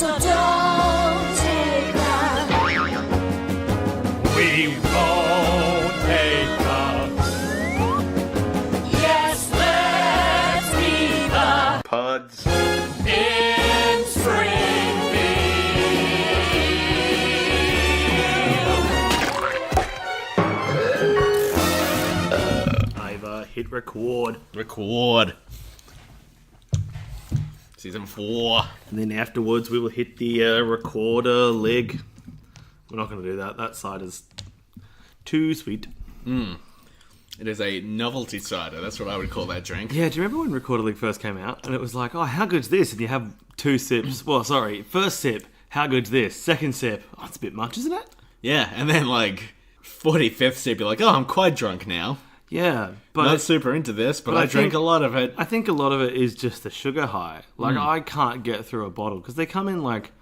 So don't take that. We won't take the... Yes, let's be the Pods. in Springfield. I've hit record. Season 4. And then afterwards we will hit the recorder leg. We're not going to do that. That side is too sweet. It is a novelty cider. That's what I would call that drink. Yeah, do you remember when Recorder League first came out? And it was like, oh, how good's this? And you have 2 sips. Well, sorry, first sip, how good's this? Second sip, oh, it's a bit much, isn't it? Yeah, and then like 45th sip, you're like, oh, I'm quite drunk now. Yeah, but Not super into this, but I drank a lot of it. I think a lot of it is just the sugar high. Like, I can't get through a bottle because they come in like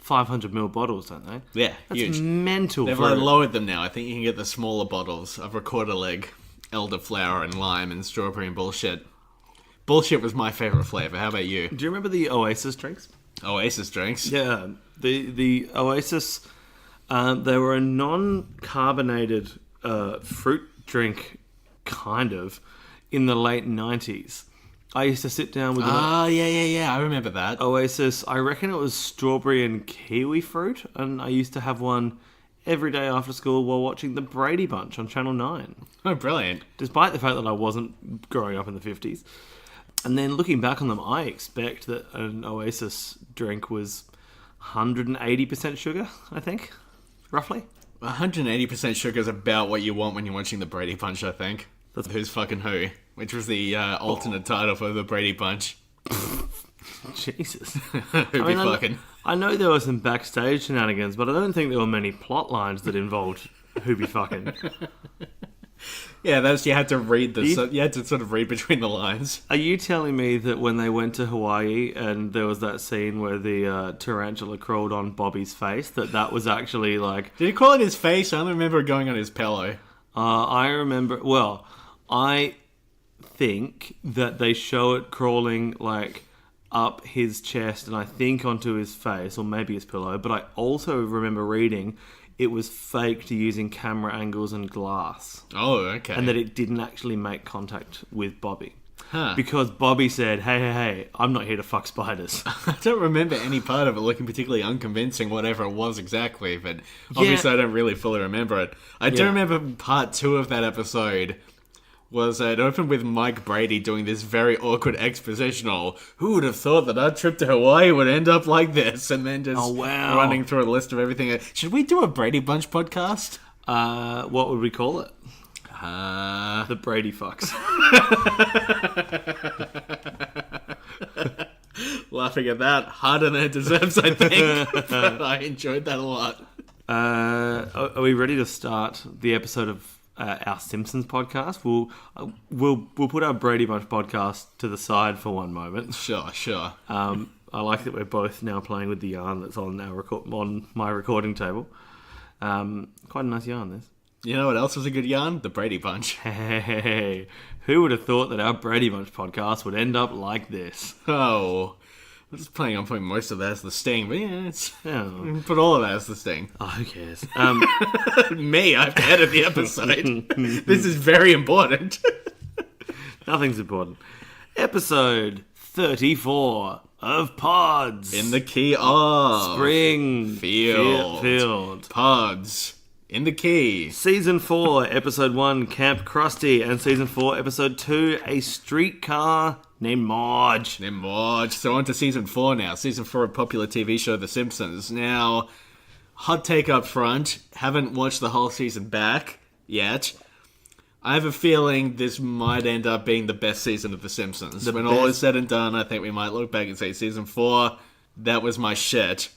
500ml bottles, don't they? Yeah, That's huge. mental. They've like lowered them now. I think you can get the smaller bottles of Recorder Leg, elderflower and lime and strawberry and bullshit. Bullshit was my favourite flavour. How about you? Do you remember the Oasis drinks? Oasis drinks? Yeah, the Oasis, they were a non-carbonated fruit drink, kind of, in the late 90s. I used to sit down with Yeah. I remember that. Oasis, I reckon it was strawberry and kiwi fruit, and I used to have one every day after school while watching The Brady Bunch on Channel 9. Oh, brilliant. Despite the fact that I wasn't growing up in the 50s. And then looking back on them, I expect that an Oasis drink was 180% sugar, I think, roughly. 180% sugar is about what you want when you're watching The Brady Bunch, I think. That's Who's Fucking Who, which was the alternate title for The Brady Bunch. Jesus. Who be fucking? I know there were some backstage shenanigans, but I don't think there were many plot lines that involved who be fucking. Yeah, you had to read you had to sort of read between the lines. Are you telling me that when they went to Hawaii and there was that scene where the tarantula crawled on Bobby's face, that was actually like... Did he crawl on his face? I only remember it going on his pillow. I remember... Well, I think that they show it crawling like up his chest and I think onto his face, or maybe his pillow, but I also remember reading it was faked using camera angles and glass. Oh, okay. And that it didn't actually make contact with Bobby. Huh. Because Bobby said, hey, I'm not here to fuck spiders. I don't remember any part of it looking particularly unconvincing, whatever it was exactly, but obviously I don't really fully remember it. I do remember part 2 of that episode was it opened with Mike Brady doing this very awkward expositional, who would have thought that our trip to Hawaii would end up like this, and then just running through a list of everything. Should we do a Brady Bunch podcast? What would we call it? The Brady Fucks. Laughing at that harder than it deserves, I think. But I enjoyed that a lot. Are we ready to start the episode of our Simpsons podcast? We'll put our Brady Bunch podcast to the side for one moment. Sure. I like that we're both now playing with the yarn that's on on my recording table. Quite a nice yarn, this. You know what else was a good yarn? The Brady Bunch. Hey, who would have thought that our Brady Bunch podcast would end up like this? Oh, I'm just planning on putting most of that as the sting, but put all of that as the sting. Oh, who cares? Me, I have to edit the episode. This is very important. Nothing's important. Episode 34 of Pods. In the key of Springfield. Pods. In the key. Season 4, Episode 1, Kamp, Krusty. And Season 4, Episode 2, A Streetcar named Marge. So on to Season 4 now. Season 4 of popular TV show The Simpsons. Now, hot take up front. Haven't watched the whole season back yet. I have a feeling this might end up being the best season of The Simpsons. When all is said and done, I think we might look back and say, Season 4, that was my shit.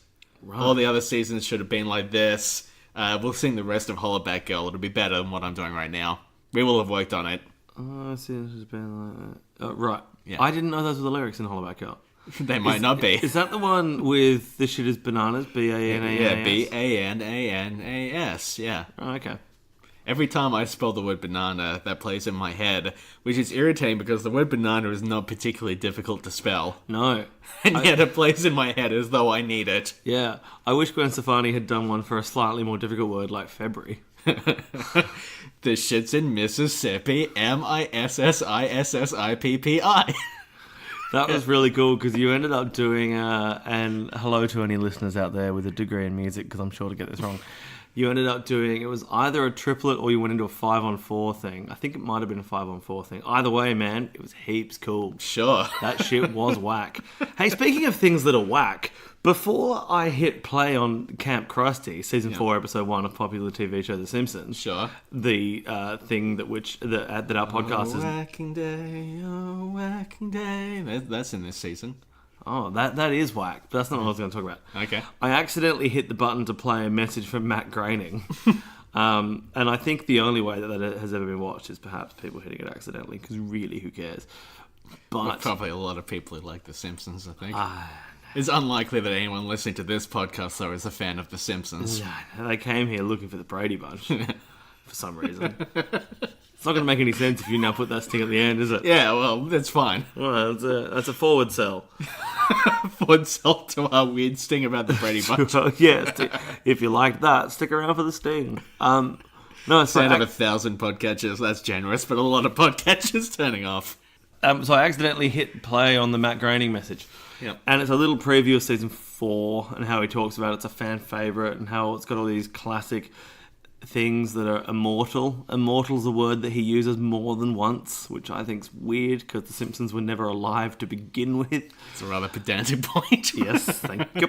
Right. All the other seasons should have been like this. We'll sing the rest of Hollaback Girl. It'll be better than what I'm doing right now. We will have worked on it. Oh, I see. It's been like that. Right. Yeah. I didn't know those were the lyrics in Hollaback Girl. They might not be. Is that the one with the shit is bananas? B-A-N-A-N-A-S? Yeah, B-A-N-A-N-A-S. Yeah. Oh, okay. Every time I spell the word banana, that plays in my head, which is irritating because the word banana is not particularly difficult to spell. No. And yet it plays in my head as though I need it. Yeah. I wish Gwen Stefani had done one for a slightly more difficult word like February. The shit's in Mississippi, Mississippi. That was really cool because you ended up doing, and hello to any listeners out there with a degree in music because I'm sure to get this wrong. You ended up doing, it was either a triplet or you went into a 5-on-4 thing. I think it might have been a 5-on-4 thing. Either way, man, it was heaps cool. Sure. That shit was whack. Hey, speaking of things that are whack, before I hit play on Kamp Krusty, season 4, episode 1 of popular TV show The Simpsons, Sure. the thing that our podcast is... Whacking day. That's in this season. Oh, that is whack. But that's not what I was going to talk about. Okay. I accidentally hit the button to play a message from Matt Groening. And I think the only way that has ever been watched is perhaps people hitting it accidentally, because really, who cares? But Probably a lot of people who like The Simpsons, I think. It's unlikely that anyone listening to this podcast, though, is a fan of The Simpsons. no, they came here looking for the Brady Bunch for some reason. It's not going to make any sense if you now put that sting at the end, is it? Yeah, well, that's fine. Well, that's a forward sell. Forward sell to our weird sting about the Brady Bunch. Yes, if you like that, stick around for the sting. No, so Instead of 1,000 podcatchers, that's generous, but a lot of podcatchers turning off. So I accidentally hit play on the Matt Groening message. Yep. And it's a little preview of season 4 and how he talks about it's a fan favourite and how it's got all these classic things that are immortal. Immortal's a word that he uses more than once, which I think's weird because the Simpsons were never alive to begin with. It's a rather pedantic point. Yes, thank you.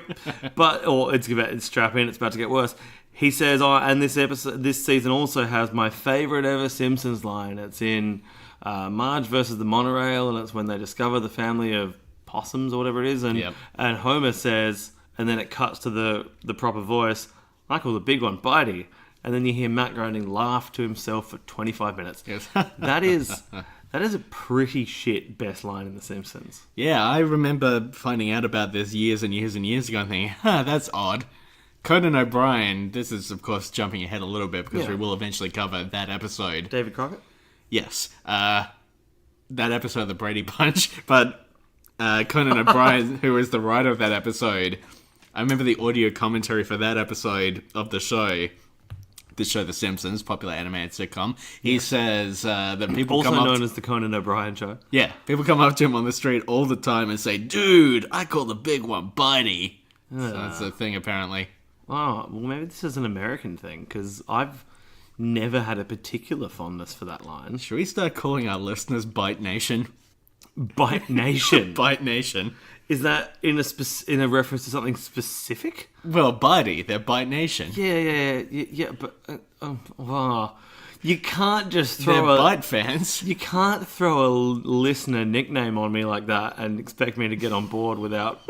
But it's strap in. It's about to get worse. He says, and this season also has my favourite ever Simpsons line. It's in Marge versus the monorail, and it's when they discover the family of possums or whatever it is, and Homer says, and then it cuts to the proper voice, I call the big one Bitey. And then you hear Matt Groening laugh to himself for 25 minutes. Yes. That is a pretty shit best line in The Simpsons. Yeah, I remember finding out about this years and years and years ago and thinking, that's odd. Conan O'Brien, this is, of course, jumping ahead a little bit because we will eventually cover that episode. David Crockett? Yes. That episode of the Brady Bunch. But Conan O'Brien, who is the writer of that episode, I remember the audio commentary for that episode of the show, The Simpsons, popular animated sitcom. He says that people also come up known as the Conan O'Brien Show. Yeah, people come up to him on the street all the time and say, dude, I call the big one Bitey. So that's the thing, apparently. Oh, well, maybe this is an American thing, because I've never had a particular fondness for that line. Should we start calling our listeners Bite Nation? Bite Nation? Bite Nation. Is that in a reference to something specific? Well, Bitey, they're Bite Nation. Yeah, but you can't just throw They're Bite fans. You can't throw a listener nickname on me like that and expect me to get on board without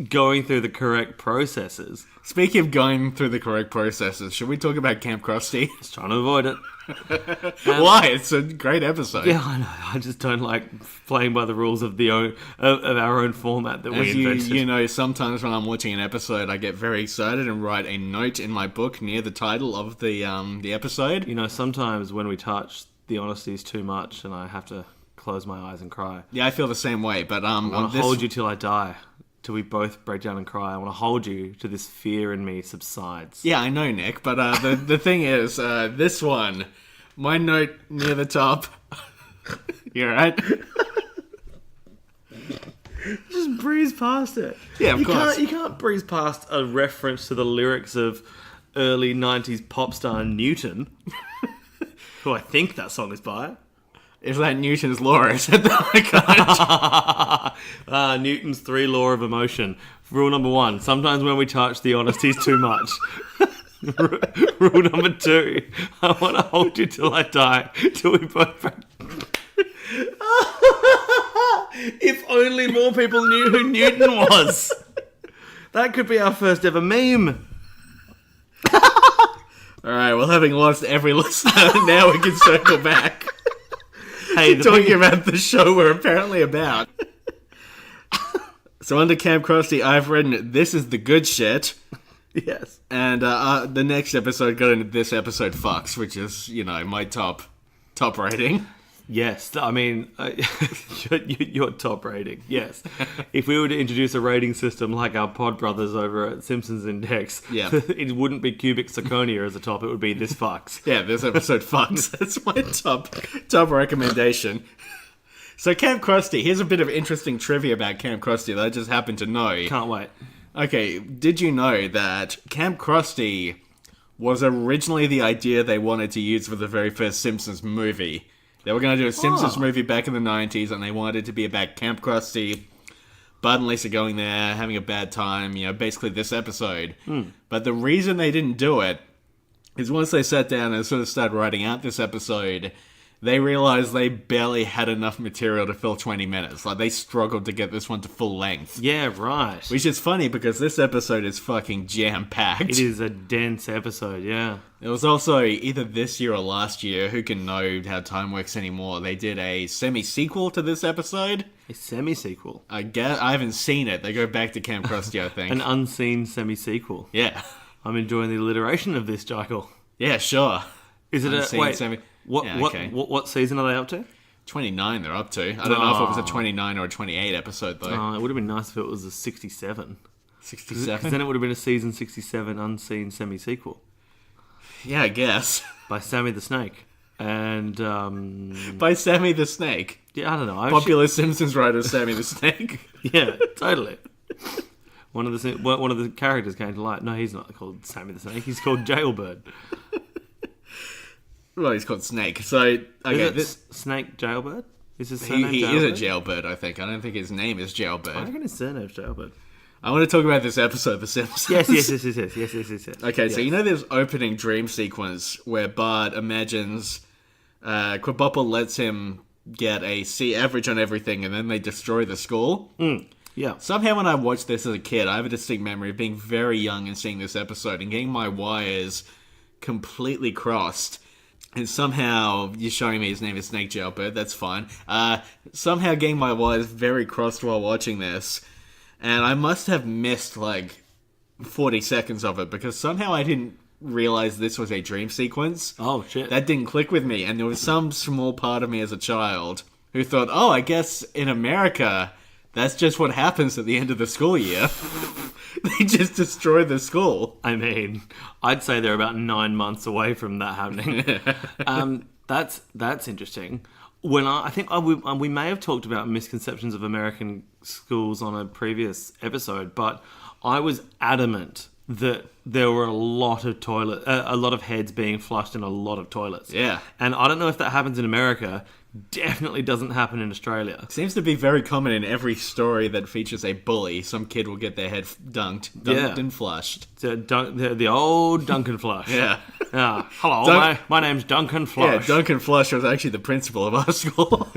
going through the correct processes. Speaking of going through the correct processes, should we talk about Kamp Krusty? Just trying to avoid it. Why? It's a great episode. Yeah, I know. I just don't like playing by the rules of our own format that we invented. You know, sometimes when I'm watching an episode, I get very excited and write a note in my book near the title of the episode. You know, sometimes when we touch, the honesty is too much, and I have to close my eyes and cry. Yeah, I feel the same way. But I want to hold you till I die. Till we both break down and cry. I want to hold you till this fear in me subsides. Yeah, I know, Nick, but the thing is, this one, my note near the top. You alright? Just breeze past it. Yeah, of course. You can't breeze past a reference to the lyrics of early 90s pop star Newton, who I think that song is by. Is that Newton's law? Is it that I can't? Newton's 3 law of emotion. Rule number 1, sometimes when we touch, the honesty is too much. Rule number 2, I want to hold you till I die, till we both break. If only more people knew who Newton was. That could be our first ever meme. Alright, well, having lost every listener, now we can circle back. Hey, Talking about the show we're apparently about. So under Kamp Krusty, I've written, this is the good shit. Yes. And the next episode got into this episode fucks, which is, my top rating. Yes, I mean, your top rating, yes. If we were to introduce a rating system like our pod brothers over at Simpsons Index, Yeah. it wouldn't be cubic zirconia as a top, it would be this fucks. Yeah, this episode fucks. That's my top recommendation. So Camp Krusty, here's a bit of interesting trivia about Camp Krusty that I just happened to know. Can't wait. Okay, did you know that Camp Krusty was originally the idea they wanted to use for the very first Simpsons movie? They were going to do a Simpsons movie back in the 90s, and they wanted it to be about Camp Krusty, Bud and Lisa going there, having a bad time, basically this episode. But the reason they didn't do it is once they sat down and sort of started writing out this episode, they realized they barely had enough material to fill 20 minutes. Like, they struggled to get this one to full length. Yeah, right. Which is funny because this episode is fucking jam-packed. It is a dense episode, yeah. It was also either this year or last year, who can know how time works anymore, they did a semi-sequel to this episode. A semi-sequel. I haven't seen it. They go back to Camp Krusty, I think. An unseen semi-sequel. Yeah. I'm enjoying the alliteration of this, Jekyll. Yeah, sure. Is it Unseen a... Wait, semi- what, Yeah, what, okay. what season are they up to? 29 they're up to. I don't know if it was a 29 or a 28 episode, though. Oh, it would have been nice if it was a 67. 67? Because then it would have been a season 67 unseen semi-sequel Yeah, I guess. by Sammy the Snake. And, By Sammy the Snake. yeah, I don't know. Popular Simpsons writer Sammy the Snake. Yeah, totally. One of the characters came to light. No, he's not called Sammy the Snake. He's called Jailbird. Well, he's called Snake. So, okay. Is it Snake Jailbird? Is his He surname is Jailbird? a jailbird, I think. I don't think his name is I Jailbird. reckon his surname's Jailbird. I want to talk about this episode of The Simpsons. Yes. Okay, so Yes. you know this opening dream sequence where Bart imagines Quibopple lets him get a C average on everything and then they destroy the school? Yeah. Somehow when I watched this as a kid, I have a distinct memory of being very young and seeing this episode and getting my wires completely crossed. And somehow, you're showing me his name is Snake Jailbird, that's fine. Somehow getting my wires very crossed while watching this. And I must have missed, 40 seconds of it, because somehow I didn't realize this was a dream sequence. Oh, shit. That didn't click with me, and there was some small part of me as a child who thought, oh, I guess in America, that's just what happens at the end of the school year. They just destroy the school. I mean, I'd say they're about 9 months away from that happening. That's interesting. I think we may have talked about misconceptions of American schools on a previous episode, but I was adamant that there were a lot of heads being flushed in a lot of toilets. Yeah. And I don't know if that happens in America. Definitely doesn't happen in Australia. Seems to be very common in every story that features a bully. Some kid will get their head dunked and flushed. The old Duncan Flush. Yeah. Hello, my name's Duncan Flush. Yeah, Duncan Flush was actually the principal of our school.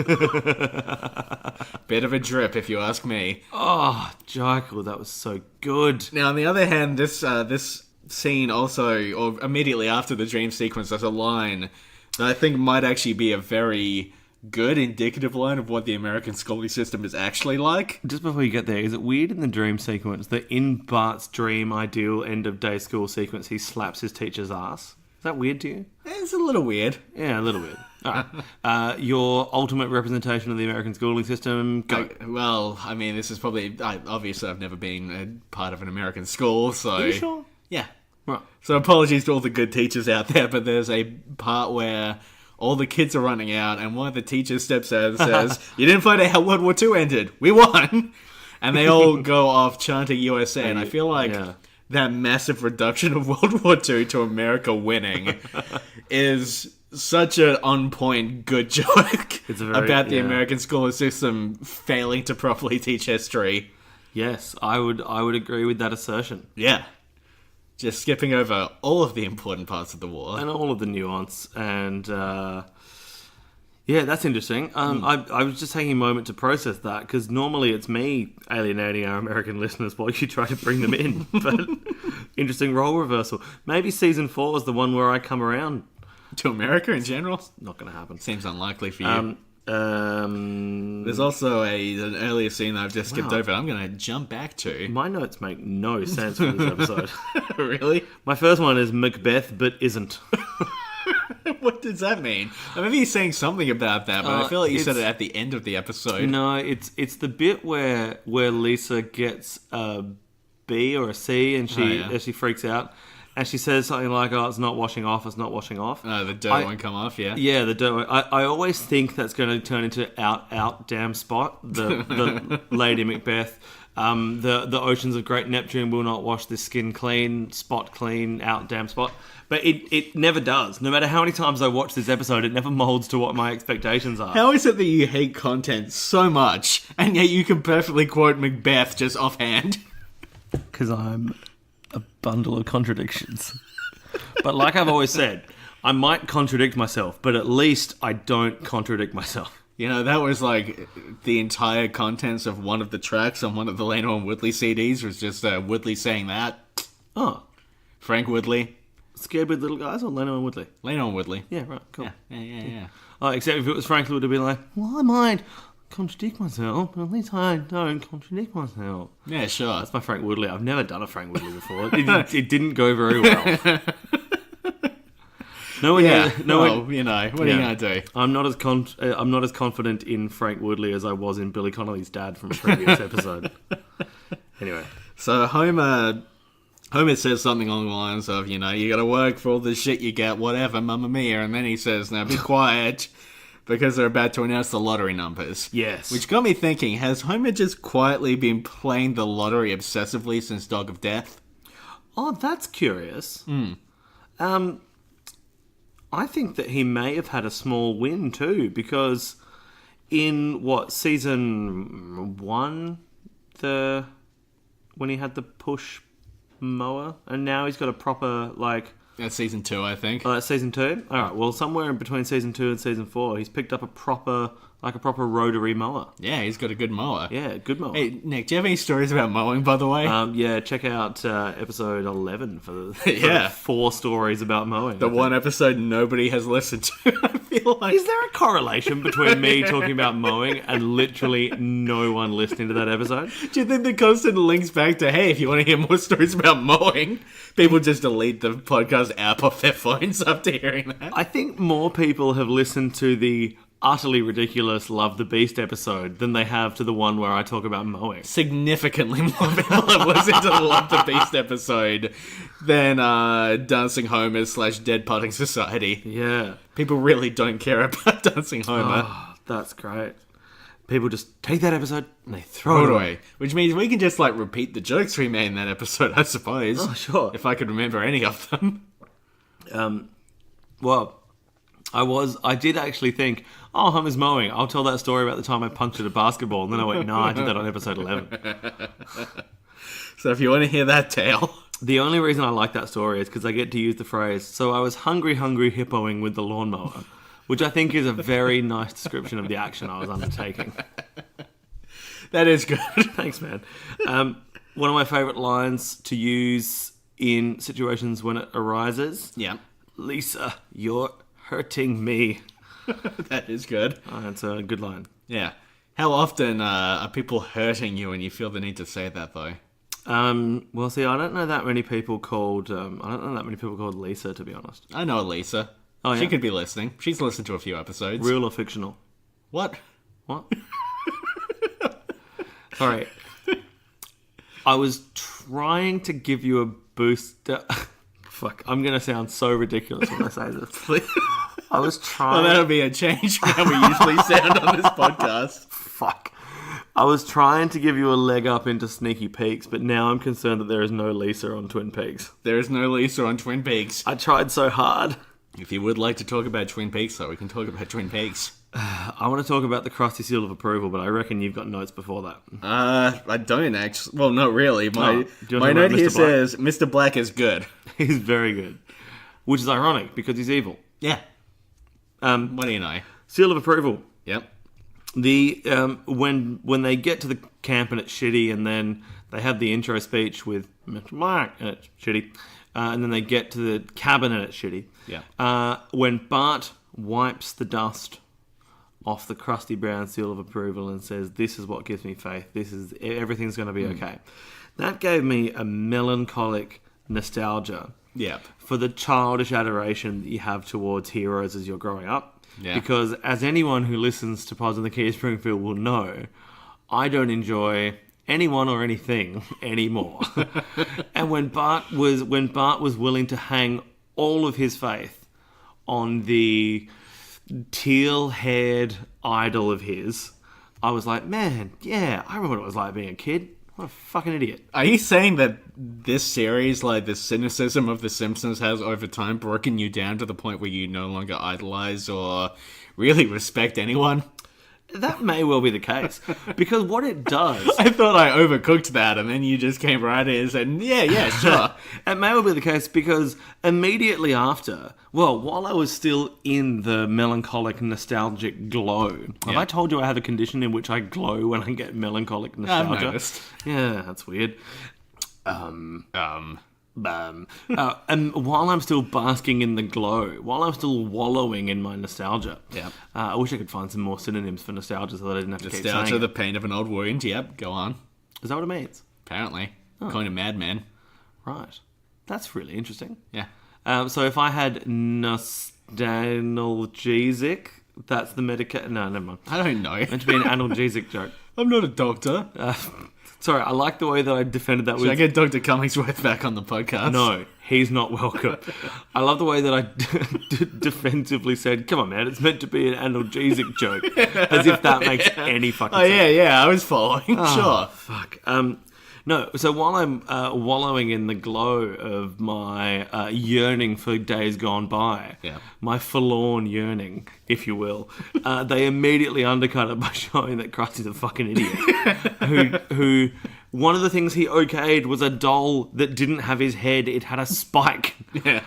Bit of a drip, if you ask me. Oh, Jekyll, that was so good. Now, on the other hand, this scene also, or immediately after the dream sequence, there's a line that I think might actually be a very good indicative line of what the American schooling system is actually like. Just before you get there, is it weird in the dream sequence that in Bart's dream ideal end of day school sequence, he slaps his teacher's ass? Is that weird to you? It's a little weird. Yeah, a little bit. All right. Your ultimate representation of the American schooling system, go. Well, I mean, this is probably... obviously, I've never been a part of an American school, so... Are you sure? Yeah. Right. So apologies to all the good teachers out there, but there's a part where all the kids are running out, and one of the teachers steps out and says, "You didn't find out how World War II ended. We won!" And they all go off chanting USA, and I feel like that massive reduction of World War II to America winning is such an on-point good joke about the American school system failing to properly teach history. Yes, I would agree with that assertion. Yeah. Just skipping over all of the important parts of the war. And all of the nuance. And, that's interesting. I was just taking a moment to process that, because normally it's me alienating our American listeners while you try to bring them in. But interesting role reversal. Maybe season 4 is the one where I come around. To America in general? Not going to happen. Seems unlikely for you. There's also an earlier scene that I've just skipped Wow. over. I'm going to jump back to. My notes make no sense for this episode. Really? My first one is Macbeth, but isn't. What does that mean? I remember you saying something about that, but I feel like you said it it's- at the end of the episode. No, it's the bit where Lisa gets a B or a C, and she freaks out, and she says something like, "Oh, it's not washing off. It's not washing off." The dirt won't come off, yeah? Yeah, the dirt. I always think that's going to turn into out damn spot. The Lady Macbeth. The oceans of Great Neptune will not wash this skin clean, spot clean, out damn spot. But it never does. No matter how many times I watch this episode, it never molds to what my expectations are. How is it that you hate content so much, and yet you can perfectly quote Macbeth just offhand? Because I'm a bundle of contradictions. But like I've always said, I might contradict myself, but at least I don't contradict myself. You know, that was like the entire contents of one of the tracks on one of the Leno and Woodley CDs was just Woodley saying that. Oh, Frank Woodley. Scared with Little Guys or Leno and Woodley? Leno and Woodley. Yeah, right, cool. Yeah. Oh, except if it was Frank, it would have been like, well, I might contradict myself, but at least I don't contradict myself. Yeah, sure. That's my Frank Woodley. I've never done a Frank Woodley before. It didn't go very well. You know, what are you going to do? I'm not as confident in Frank Woodley as I was in Billy Connolly's dad from a previous episode. Anyway. So Homer says something along the lines of, you got to work for all the shit you get, whatever, mamma mia. And then he says, now be quiet, because they're about to announce the lottery numbers. Yes. Which got me thinking, has Homer just quietly been playing the lottery obsessively since Dog of Death? Oh, that's curious. I think that he may have had a small win too, because in season 1, when he had the push mower, and now he's got a proper That's season 2, I think. that's season 2. All right, well, somewhere in between season 2 and season 4, he's picked up a proper rotary mower. Yeah, he's got a good mower. Yeah, good mower. Hey, Nick, do you have any stories about mowing, by the way? Yeah, check out episode 11 for the Yeah. 4 stories about mowing. The one episode nobody has listened to, I feel like. Is there a correlation between me talking about mowing and literally no one listening to that episode? Do you think the constant links back to, hey, if you want to hear more stories about mowing, people just delete the podcast app off their phones after hearing that? I think more people have listened to the utterly ridiculous Love the Beast episode than they have to the one where I talk about mowing. Significantly more people have listened to the Love the Beast episode than Dancing Homer / Dead Putting Society. Yeah. People really don't care about Dancing Homer. Oh, that's great. People just take that episode and they Throw throw it it away. Which means we can just repeat the jokes we made in that episode, I suppose. Oh, sure. If I could remember any of them. Well, I did actually think, oh, Homer's mowing. I'll tell that story about the time I punctured a basketball. And then I went, no, I did that on episode 11. So if you want to hear that tale... The only reason I like that story is because I get to use the phrase, so I was hungry hippoing with the lawnmower, which I think is a very nice description of the action I was undertaking. That is good. Thanks, man. One of my favourite lines to use in situations when it arises. Yeah. Lisa, you're hurting me. That is good. Oh, that's a good line. Yeah. How often are people hurting you and you feel the need to say that, though? Well, see, I don't know that many people called Lisa, to be honest. I know Lisa. Oh, yeah? She could be listening. She's listened to a few episodes. Real or fictional? What? What? Sorry. I was trying to give you a boost. Fuck, I'm going to sound so ridiculous when I say this. I was trying... Well, that'll be a change from how we usually sound on this podcast. Fuck. I was trying to give you a leg up into Sneaky Peaks, but now I'm concerned that there is no Lisa on Twin Peaks. There is no Lisa on Twin Peaks. I tried so hard. If you would like to talk about Twin Peaks, though, we can talk about Twin Peaks. I want to talk about the Krusty Seal of Approval, but I reckon you've got notes before that. I don't actually. Well, not really. My do you want to my talk note about here Mr. Black? says Mr. Black is good. He's very good. Which is ironic, because he's evil. Yeah. What do you know? Seal of Approval. Yep. The when they get to the camp and it's shitty, and then they have the intro speech with Mr. Black and it's shitty, and then they get to the cabin and it's shitty. Yeah. When Bart wipes the dust off the Krusty Brown seal of approval and says, "This is what gives me faith. Everything's going to be okay." That gave me a melancholic nostalgia Yep. for the childish adoration that you have towards heroes as you're growing up. Yeah. Because as anyone who listens to Pods on the Key of Springfield will know, I don't enjoy anyone or anything anymore. And when Bart was willing to hang all of his faith on the teal-haired idol of his, I was like, man, yeah, I remember what it was like being a kid. What a fucking idiot. Are you saying that this series, like the cynicism of The Simpsons, has over time broken you down to the point where you no longer idolize or really respect anyone? That may well be the case. Because what it does... I thought I overcooked that, and then you just came right in and said, yeah, sure. It may well be the case because immediately after, well, while I was still in the melancholic, nostalgic glow... Have I told you I have a condition in which I glow when I get melancholic nostalgia? I've noticed. Yeah, that's weird. And while I'm still basking in the glow, while I'm still wallowing in my nostalgia, I wish I could find some more synonyms for nostalgia so that I didn't have to keep saying Nostalgia, the it. pain of an old wound. Yep, go on. Is that what it means? Apparently. Kind of madman. Right. That's really interesting. Yeah. So if I had nostalgesic, that's the medication. No, never mind. I don't know. Meant to be an analgesic joke. I'm not a doctor. Sorry, I like the way that I defended that Should I with... get Dr. Cummingsworth back on the podcast? No, he's not welcome. I love the way that I defensively said, come on, man, it's meant to be an analgesic joke. As if that makes any fucking Oh, sense. yeah, I was following. Sure. Fuck. No, so while I'm wallowing in the glow of my yearning for days gone by, my forlorn yearning, if you will, they immediately undercut it by showing that Krusty's a fucking idiot. who one of the things he okayed was a doll that didn't have his head; it had a spike. Yeah.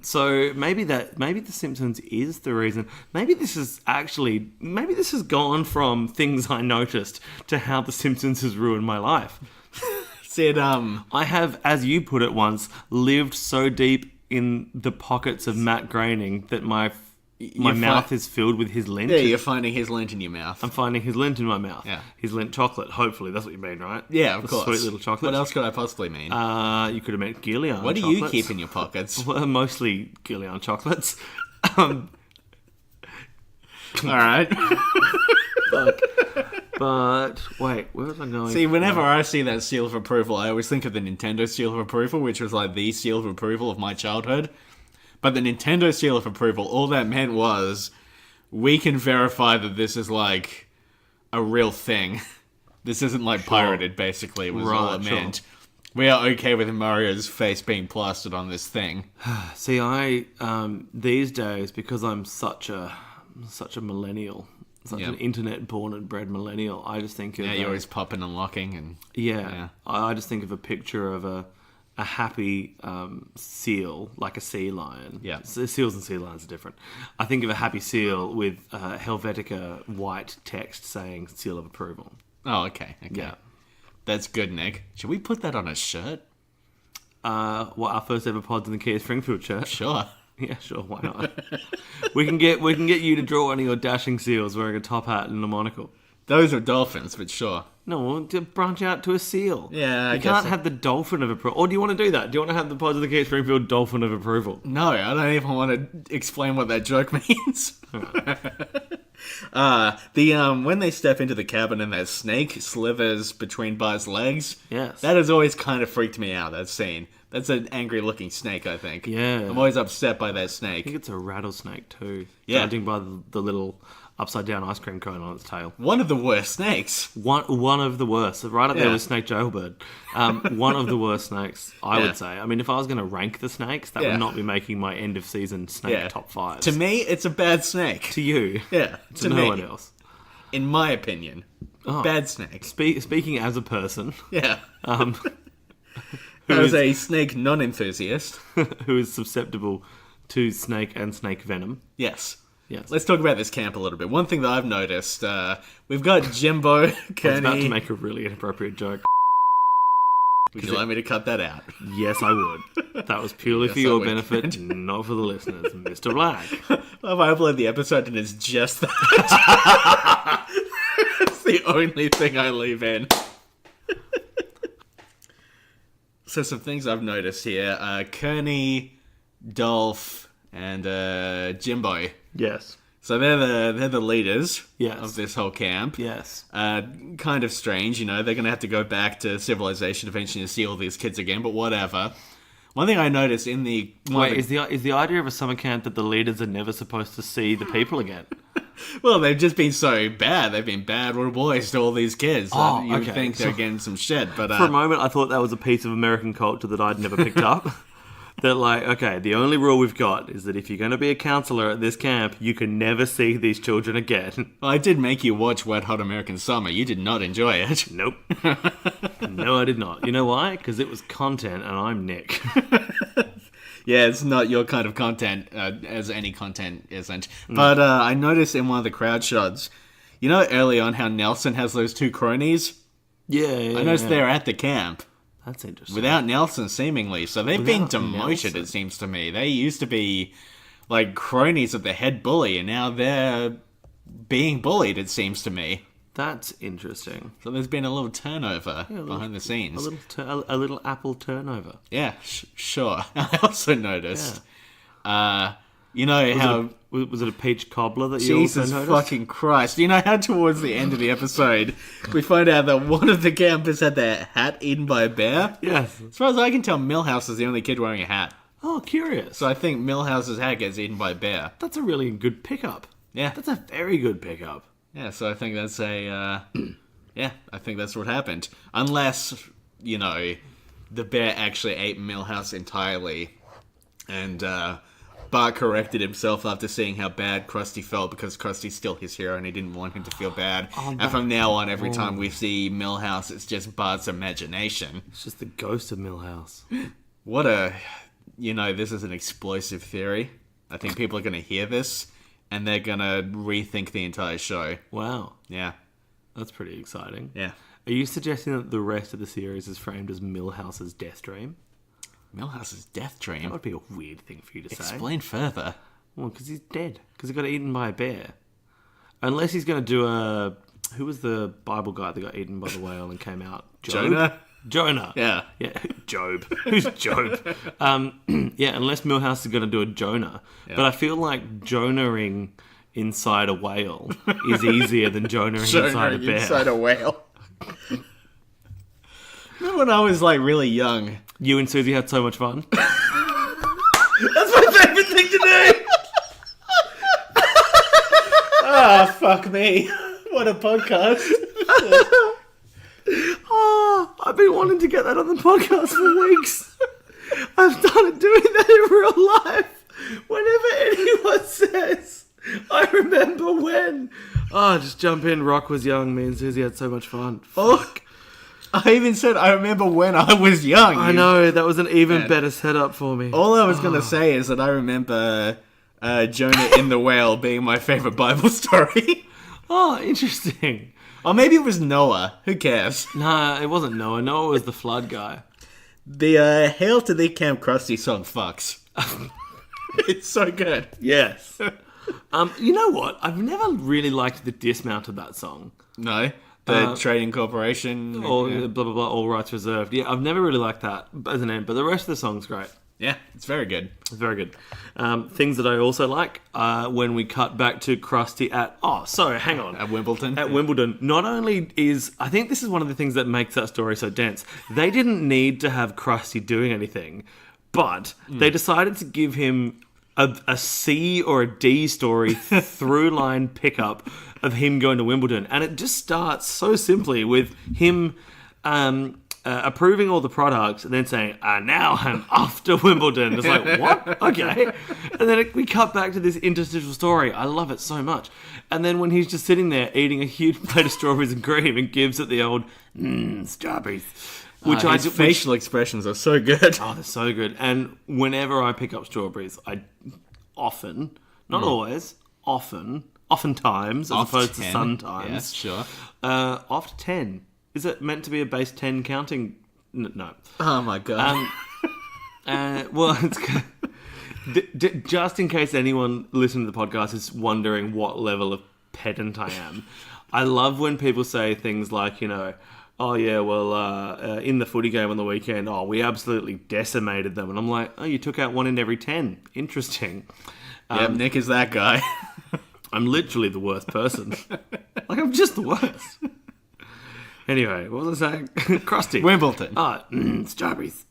So maybe The Simpsons is the reason. Maybe this has gone from things I noticed to how The Simpsons has ruined my life. Said, I have, as you put it once, lived so deep in the pockets of Matt Groening that my mouth is filled with his lint. Yeah, you're finding his lint in your mouth. I'm finding his lint in my mouth. Yeah. His lint chocolate, hopefully. That's what you mean, right? Yeah, of course. Sweet little chocolate. What else could I possibly mean? You could have meant Gillian What do chocolates. you keep in your pockets? Well, mostly Gillian chocolates. All right. But, wait, where was I going? See, whenever I see that seal of approval, I always think of the Nintendo seal of approval, which was like the seal of approval of my childhood. But the Nintendo seal of approval, all that meant was, we can verify that this is like a real thing. This isn't like pirated, basically, was all it meant. We are okay with Mario's face being plastered on this thing. See, I these days, because I'm such a millennial, such an internet-born and bred millennial, I just think of... Yeah, you're always popping and locking and... Yeah. I just think of a picture of a happy seal, like a sea lion. Yeah. Seals and sea lions are different. I think of a happy seal with Helvetica white text saying seal of approval. Oh, okay. Yeah. That's good, Nick. Should we put that on a shirt? Our first ever Pods in the Key of Springfield shirt. Sure. Yeah, sure, why not? we can get you to draw one of your dashing seals wearing a top hat and a monocle. Those are dolphins, but sure. No, to branch out to a seal. Yeah, I you guess can't so. have the dolphin of approval. Or do you want to do that? Do you want to have the Pods of the Key of Springfield dolphin of approval? No, I don't even want to explain what that joke means. When they step into the cabin and that snake slithers between Bart's legs, Yes. that has always kind of freaked me out, that scene. That's an angry-looking snake, I think. Yeah. I'm always upset by that I snake. think it's a rattlesnake too. Yeah. Judging by the little upside-down ice cream cone on its tail. One of the worst snakes. One of the worst. Right up there Yeah. with Snake Jailbird. One of the worst snakes, I Yeah. would say. I mean, if I was going to rank the snakes, that Yeah. would not be making my end-of-season snake top 5. To me, it's a bad snake. To you. Yeah, To to no me. one else. In my opinion. Bad snake. Speaking as a person Yeah. who As is- a snake non-enthusiast. who is susceptible to snake and snake venom. Yes. Yes. Let's talk about this camp a little bit. One thing that I've noticed, we've got Jimbo, I was about to Kearney. make a really inappropriate joke. Would you like me to cut that out? Yes, I would. That was purely for Yes, your I benefit, not for the listeners. Mr. Black. Well, I upload the episode and it's just that. It's the only thing I leave in. So some things I've noticed here. Kearney, Dolph, and Jimbo. Yes. So they're the leaders Yes. of this whole camp. Yes. Kind of strange, you know. They're going to have to go back to civilization eventually to see all these kids again, but whatever. One thing I noticed in the... Wait, is the idea of a summer camp that the leaders are never supposed to see the people again? Well, they've just been so bad. They've been bad little boys to all these kids. Oh, You would okay. think they're getting some shit, but... For a moment, I thought that was a piece of American culture that I'd never picked up. That, like, okay, the only rule we've got is that if you're going to be a counselor at this camp, you can never see these children again. Well, I did make you watch Wet Hot American Summer. You did not enjoy it. Nope. No, I did not. You know why? Because it was content, and I'm Nick. Yeah, it's not your kind of content, as any content isn't. But I noticed in one of the crowd shots, you know early on how Nelson has those two cronies? Yeah, I noticed they're at the camp. That's interesting. Without Nelson, seemingly. So they've been Without demoted, Nelson. it seems to me. They used to be, like, cronies of the head bully, and now they're being bullied, it seems to me. That's interesting. So there's been a little turnover behind the scenes. A little Apple turnover. Yeah, sure. I also noticed. You know how... Was it a peach cobbler that you Jesus also noticed? fucking Christ. You know how towards the end of the episode, we find out that one of the campers had their hat eaten by a bear? Yes. As far as I can tell, Milhouse is the only kid wearing a hat. Oh, curious. So I think Milhouse's hat gets eaten by a bear. That's a really good pickup. Yeah. That's a very good pickup. Yeah, so I think that's a... yeah, I think that's what happened. Unless, you know, the bear actually ate Milhouse entirely. And Bart corrected himself after seeing how bad Krusty felt because Krusty's still his hero and he didn't want him to feel bad. And from now on, every time we see Milhouse, it's just Bart's imagination. It's just the ghost of Milhouse. What a... You know, this is an explosive theory. I think people are going to hear this and they're going to rethink the entire show. Wow. Yeah. That's pretty exciting. Yeah. Are you suggesting that the rest of the series is framed as Milhouse's death dream? Milhouse's death That dream? would be a weird thing for you to say. Explain further. Well, because he's dead. Because he got eaten by a bear. Unless he's going to do a... Who was the Bible guy that got eaten by the whale and came out? Jonah? Jonah. Yeah. Yeah. Job. Who's Job? Yeah, unless Milhouse is going to do a Jonah. Yeah. But I feel like Jonahing inside a whale is easier than Jonahing inside a bear. Inside a whale. Remember when I was, like, really young? You and Susie had so much fun. That's my favourite thing to do! Ah, fuck me. What a podcast. Oh, I've been wanting to get that on the podcast for weeks. I've started doing that in real life. Whenever anyone says, I remember when. Oh, just jump in. Rock was young. Me and Susie had so much fun. Fuck. I even said I remember when I was young. I know. That was an even Man. better setup for me. All I was going to say is that I remember Jonah in the Whale being my favourite Bible story. Oh, interesting. Or maybe it was Noah. Who cares? Nah, it wasn't Noah. Noah was the flood guy. The Hail to Thee Camp Krusty song fucks. It's so good. Yes. You know what? I've never really liked the dismount of that song. No? The Trading Corporation. Or yeah. blah, blah, blah, all rights reserved. Yeah, I've never really liked that as an end, but the rest of the song's great. Yeah, it's very good. It's very good. Things that I also like, when we cut back to Krusty at... Oh, sorry, hang on. At Wimbledon. At Wimbledon. Not only is... I think this is one of the things that makes that story so dense. They didn't need to have Krusty doing anything, but they decided to give him a C or a D story through line pickup of him going to Wimbledon. And it just starts so simply with him... approving all the products and then saying, now I'm off to Wimbledon. It's like, what? Okay. And then we cut back to this interstitial story. I love it so much. And then when he's just sitting there eating a huge plate of strawberries and cream and gives it the old, strawberries. Which His facial expressions are so good. Oh, they're so good. And whenever I pick up strawberries, I often, not always, oftentimes, as opposed to sometimes. Yes, sure. Oft 10. Is it meant to be a base 10 counting? No. Oh my god. Well, it's just in case anyone listening to the podcast is wondering what level of pedant I am. I love when people say things like, oh yeah, well, in the footy game on the weekend, we absolutely decimated them. And I'm like, oh, you took out 1 in every 10. Interesting. Nick is that guy. I'm literally the worst person. I'm just the worst. Anyway, what was I saying? Krusty. Wimbledon. Strawberries.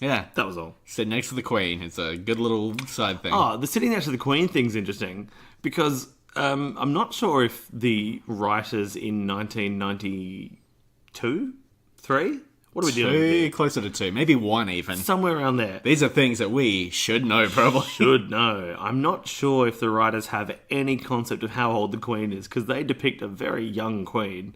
Yeah. That was all. Sit next to the Queen. It's a good little side thing. The sitting next to the Queen thing's interesting because I'm not sure if the writers in 1992, 3? What are we doing here? Closer to 2. Maybe 1 even. Somewhere around there. These are things that we should know, probably. Should know. I'm not sure if the writers have any concept of how old the Queen is because they depict a very young Queen.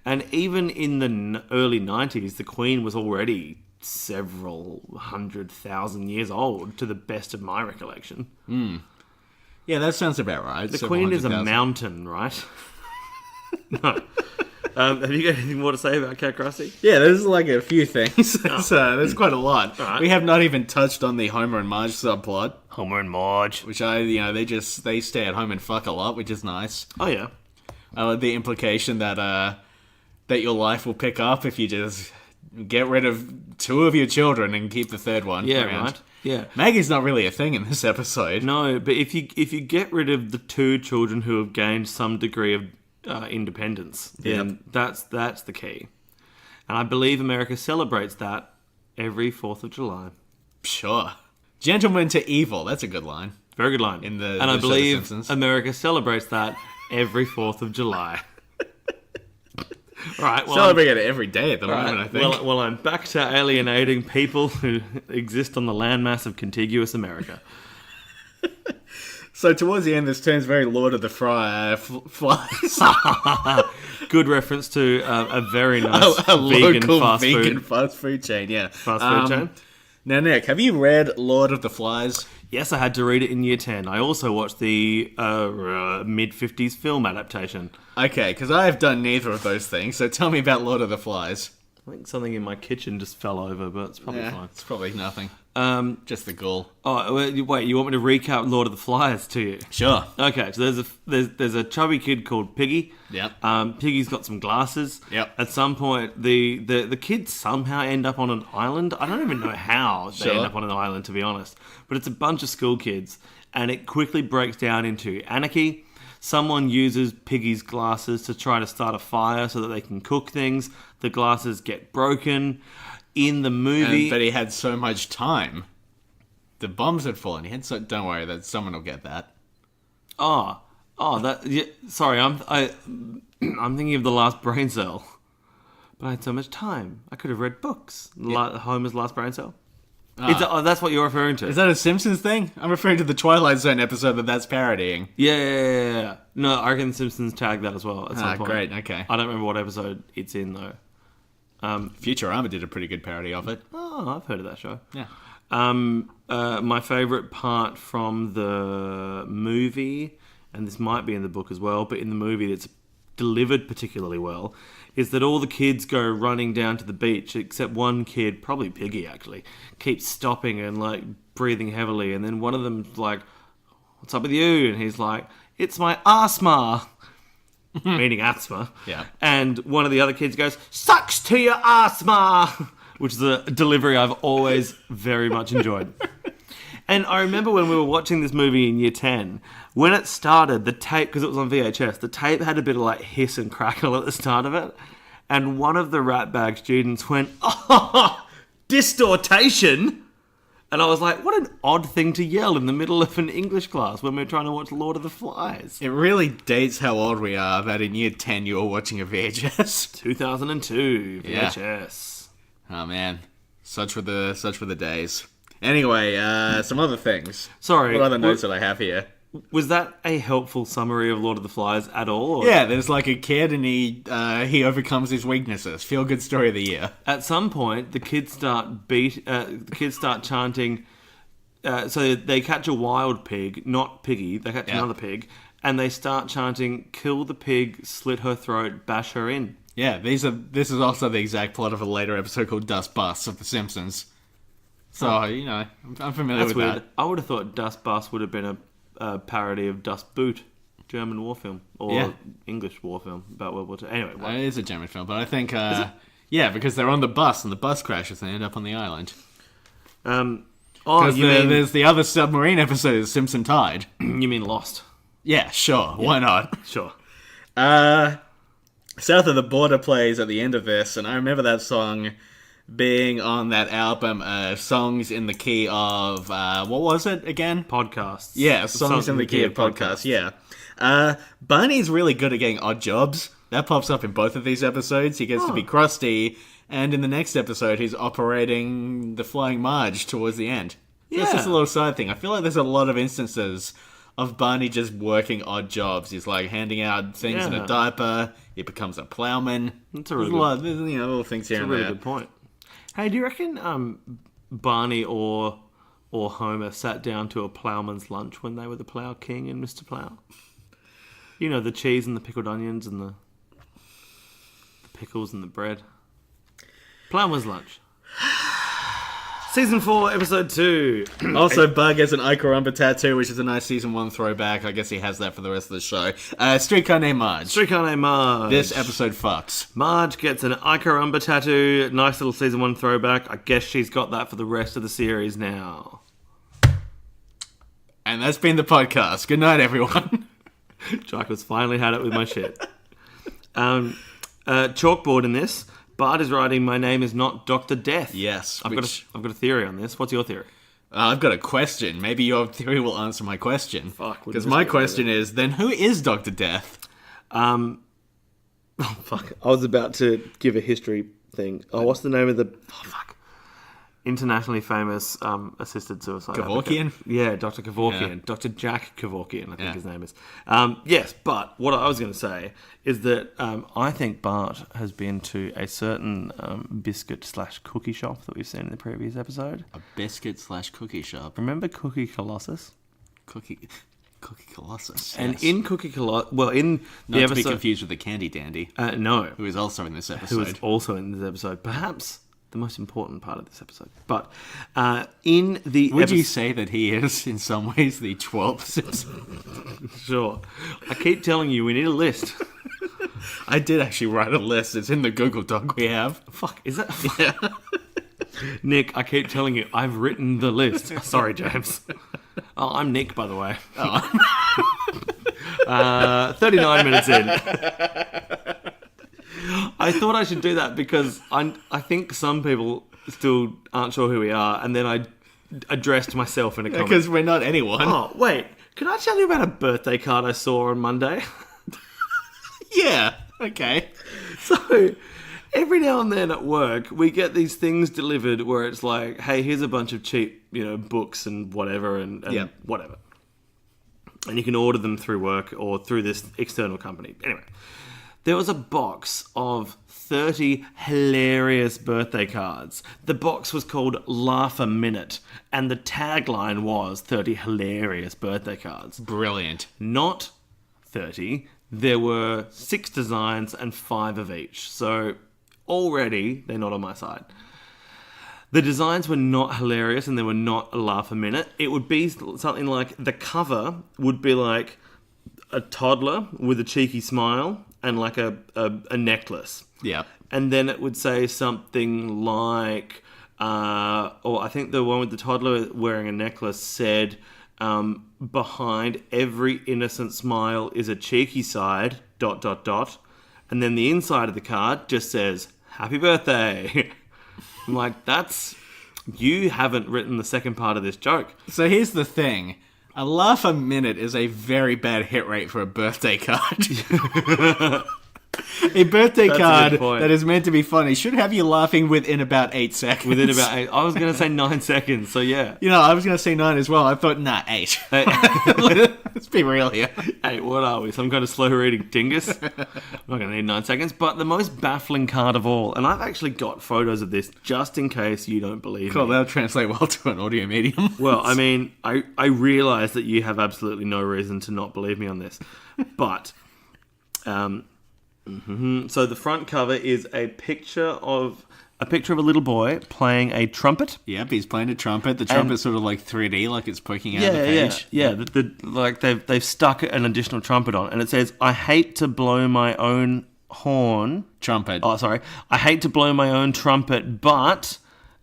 And even in the early 90s, the Queen was already several 100,000 years old, to the best of my recollection. Yeah, that sounds about right. The Queen is a mountain, right? No. Have you got anything more to say about Cat Krusty? Yeah, there's a few things. There's quite a lot. Right. We have not even touched on the Homer and Marge subplot. Homer and Marge. Which they stay at home and fuck a lot, which is nice. Oh, yeah. I like the implication that your life will pick up if you just get rid of 2 of your children and keep the 3rd one around. Right. Yeah. Maggie's not really a thing in this episode. No, but if you get rid of the 2 children who have gained some degree of independence, then that's the key. And I believe America celebrates that every 4th of July. Sure. Gentlemen to evil. That's a good line. Very good line. And I believe America celebrates that every 4th of July. Right, well, celebrate it every day at the moment, I think. Well, I'm back to alienating people who exist on the landmass of contiguous America. So towards the end, this turns very Lord of the Flies. Good reference to a very nice vegan fast food chain. Yeah, fast food chain. Now, Nick, have you read Lord of the Flies? Yes, I had to read it in year 10. I also watched the mid-50s film adaptation. Okay, because I have done neither of those things, so tell me about Lord of the Flies. I think something in my kitchen just fell over, but it's probably fine. It's probably nothing. Just the ghoul. Oh, wait, you want me to recap Lord of the Flies to you? Sure. Okay, so there's a chubby kid called Piggy. Yep. Piggy's got some glasses. Yep. At some point, the kids somehow end up on an island. I don't even know how they end up on an island, to be honest. But it's a bunch of school kids, and it quickly breaks down into anarchy. Someone uses Piggy's glasses to try to start a fire so that they can cook things. The glasses get broken. In the movie... But he had so much time. The bombs had fallen. Don't worry, that someone will get that. Sorry, I'm thinking of The Last Brain Cell. But I had so much time. I could have read books. Homer's Last Brain Cell. That's what you're referring to. Is that a Simpsons thing? I'm referring to the Twilight Zone episode that's parodying. Yeah. No, I reckon The Simpsons tagged that as well at some point. Great, okay. I don't remember what episode it's in, though. Futurama did a pretty good parody of it. Oh, I've heard of that show. Yeah. My favourite part from the movie, and this might be in the book as well, but in the movie it's delivered particularly well, is that all the kids go running down to the beach, except one kid, probably Piggy actually, keeps stopping and breathing heavily, and then one of them's like, "What's up with you?" And he's like, "It's my asthma." Meaning asthma. Yeah. And one of the other kids goes, "Sucks to your asthma," which is a delivery I've always very much enjoyed. And I remember when we were watching this movie in year 10, when it started, the tape, because it was on VHS, the tape had a bit of hiss and crackle at the start of it. And one of the ratbag students went, "Oh, distortation." And I was like, what an odd thing to yell in the middle of an English class when we were trying to watch Lord of the Flies. It really dates how old we are that in year 10 you were watching a VHS. 2002 VHS. Yeah. Oh man, such were the days. Anyway, some other things. Sorry. What other notes that I have here? Was that a helpful summary of Lord of the Flies at all? Or? Yeah, there's a kid and he overcomes his weaknesses. Feel good story of the year. At some point, the kids start chanting. So they catch a wild pig, not Piggy. They catch another pig, and they start chanting, "Kill the pig, slit her throat, bash her in." Yeah, this is also the exact plot of a later episode called Dust Bus of The Simpsons. So, you know, I'm familiar That's with weird. that. I would have thought Das Bus would have been a parody of Das Boot, German war film, or Yeah. English war film about World War II. Anyway, It is a German film, but I think, yeah, because they're on the bus and the bus crashes and they end up on the island. Because there's the other submarine episode of Simpson Tide. you mean Lost? Yeah, sure. Why not? Sure. South of the Border plays at the end of this, and I remember that song being on that album, Songs in the Key of, what was it again? Podcasts. Yeah, Songs in the Key of Podcasts, yeah. Barney's really good at getting odd jobs. That pops up in both of these episodes. He gets to be Krusty, and in the next episode, he's operating the Flying Marge towards the end. So it's just a little side thing. I feel like there's a lot of instances of Barney just working odd jobs. He's like handing out things in a diaper. He becomes a plowman. That's a really There's little things here and really there. good point. Hey, do you reckon Barney or Homer sat down to a plowman's lunch when they were the Plow King and Mr. Plow? You know, the cheese and the pickled onions and the pickles and the bread. Plowman's lunch. Season 4, episode 2. Also, Bug has an Icarumba tattoo, which is a nice season 1 throwback. I guess he has that for the rest of the show. Streetcar Named Marge. Streetcar Named Marge. This episode fucks. Marge gets an Icarumba tattoo. Nice little season 1 throwback. I guess she's got that for the rest of the series now. And that's been the podcast. Good night, everyone. Jaikel's finally had it with my shit. Chalkboard in this. Bart is writing, "My name is not Dr. Death." Yes. I've got a theory on this. What's your theory? I've got a question. Maybe your theory will answer my question. Fuck. Because my question is, then who is Dr. Death? Oh, fuck. I was about to give a history thing. Oh, what's the name of the... Oh, fuck. Internationally famous assisted suicide Kevorkian? advocate. Yeah, Dr. Kevorkian. Yeah. Dr. Jack Kevorkian, I think Yeah. his name is. Yes, but what I was going to say is that I think Bart has been to a certain biscuit/cookie shop that we've seen in the previous episode. A biscuit/cookie shop. Remember Cookie Colossus? Cookie Colossus. And yes. in Cookie Colossus... Well, in the Not episode... to be confused with the Candy Dandy, no. who is also in this episode. Who is also in this episode. Perhaps the most important part of this episode. But in the Would you say that he is, in some ways, the 12th Simpson? Sure. I keep telling you, we need a list. I did actually write a list. It's in the Google Doc we have. Fuck, is that... Yeah. Nick, I keep telling you, I've written the list. Sorry, James. Oh, I'm Nick, by the way. 39 minutes in. I thought I should do that because I think some people still aren't sure who we are, and then I addressed myself in a comment. Because we're not anyone. Oh, wait. Can I tell you about a birthday card I saw on Monday? Yeah, okay. So, every now and then at work, we get these things delivered where it's like, hey, here's a bunch of cheap, books and whatever, and Yeah. whatever. And you can order them through work or through this external company. Anyway, there was a box of 30 hilarious birthday cards. The box was called Laugh a Minute, and the tagline was 30 hilarious birthday cards. Brilliant. Not 30. There were 6 designs and 5 of each. So already they're not on my side. The designs were not hilarious and they were not a laugh a minute. It would be something like the cover would be like a toddler with a cheeky smile and like a necklace. Yeah. And then it would say something like, or I think the one with the toddler wearing a necklace said, behind every innocent smile is a cheeky side, ... And then the inside of the card just says, happy birthday. I'm like, you haven't written the second part of this joke. So here's the thing. A laugh a minute is a very bad hit rate for a birthday card. A birthday That's a card good point. that is meant to be funny should have you laughing within about 8 seconds. Within about 8, I was going to say 9 seconds, so yeah. I was going to say 9 as well. I thought, 8. Let's be real here. Hey, what are we? Some kind of slow reading dingus? I'm not going to need 9 seconds. But the most baffling card of all, and I've actually got photos of this just in case you don't believe Cool, me. that'll translate well to an audio medium. Well, I mean, I realise that you have absolutely no reason to not believe me on this. But, so the front cover is a picture of a picture of a little boy playing a trumpet. Yep, he's playing a trumpet. The trumpet's sort of like 3D, like it's poking out of the page. Yeah. Like they've stuck an additional trumpet on, and it says, "I hate to blow my own horn." Trumpet. Oh, sorry. I hate to blow my own trumpet, but...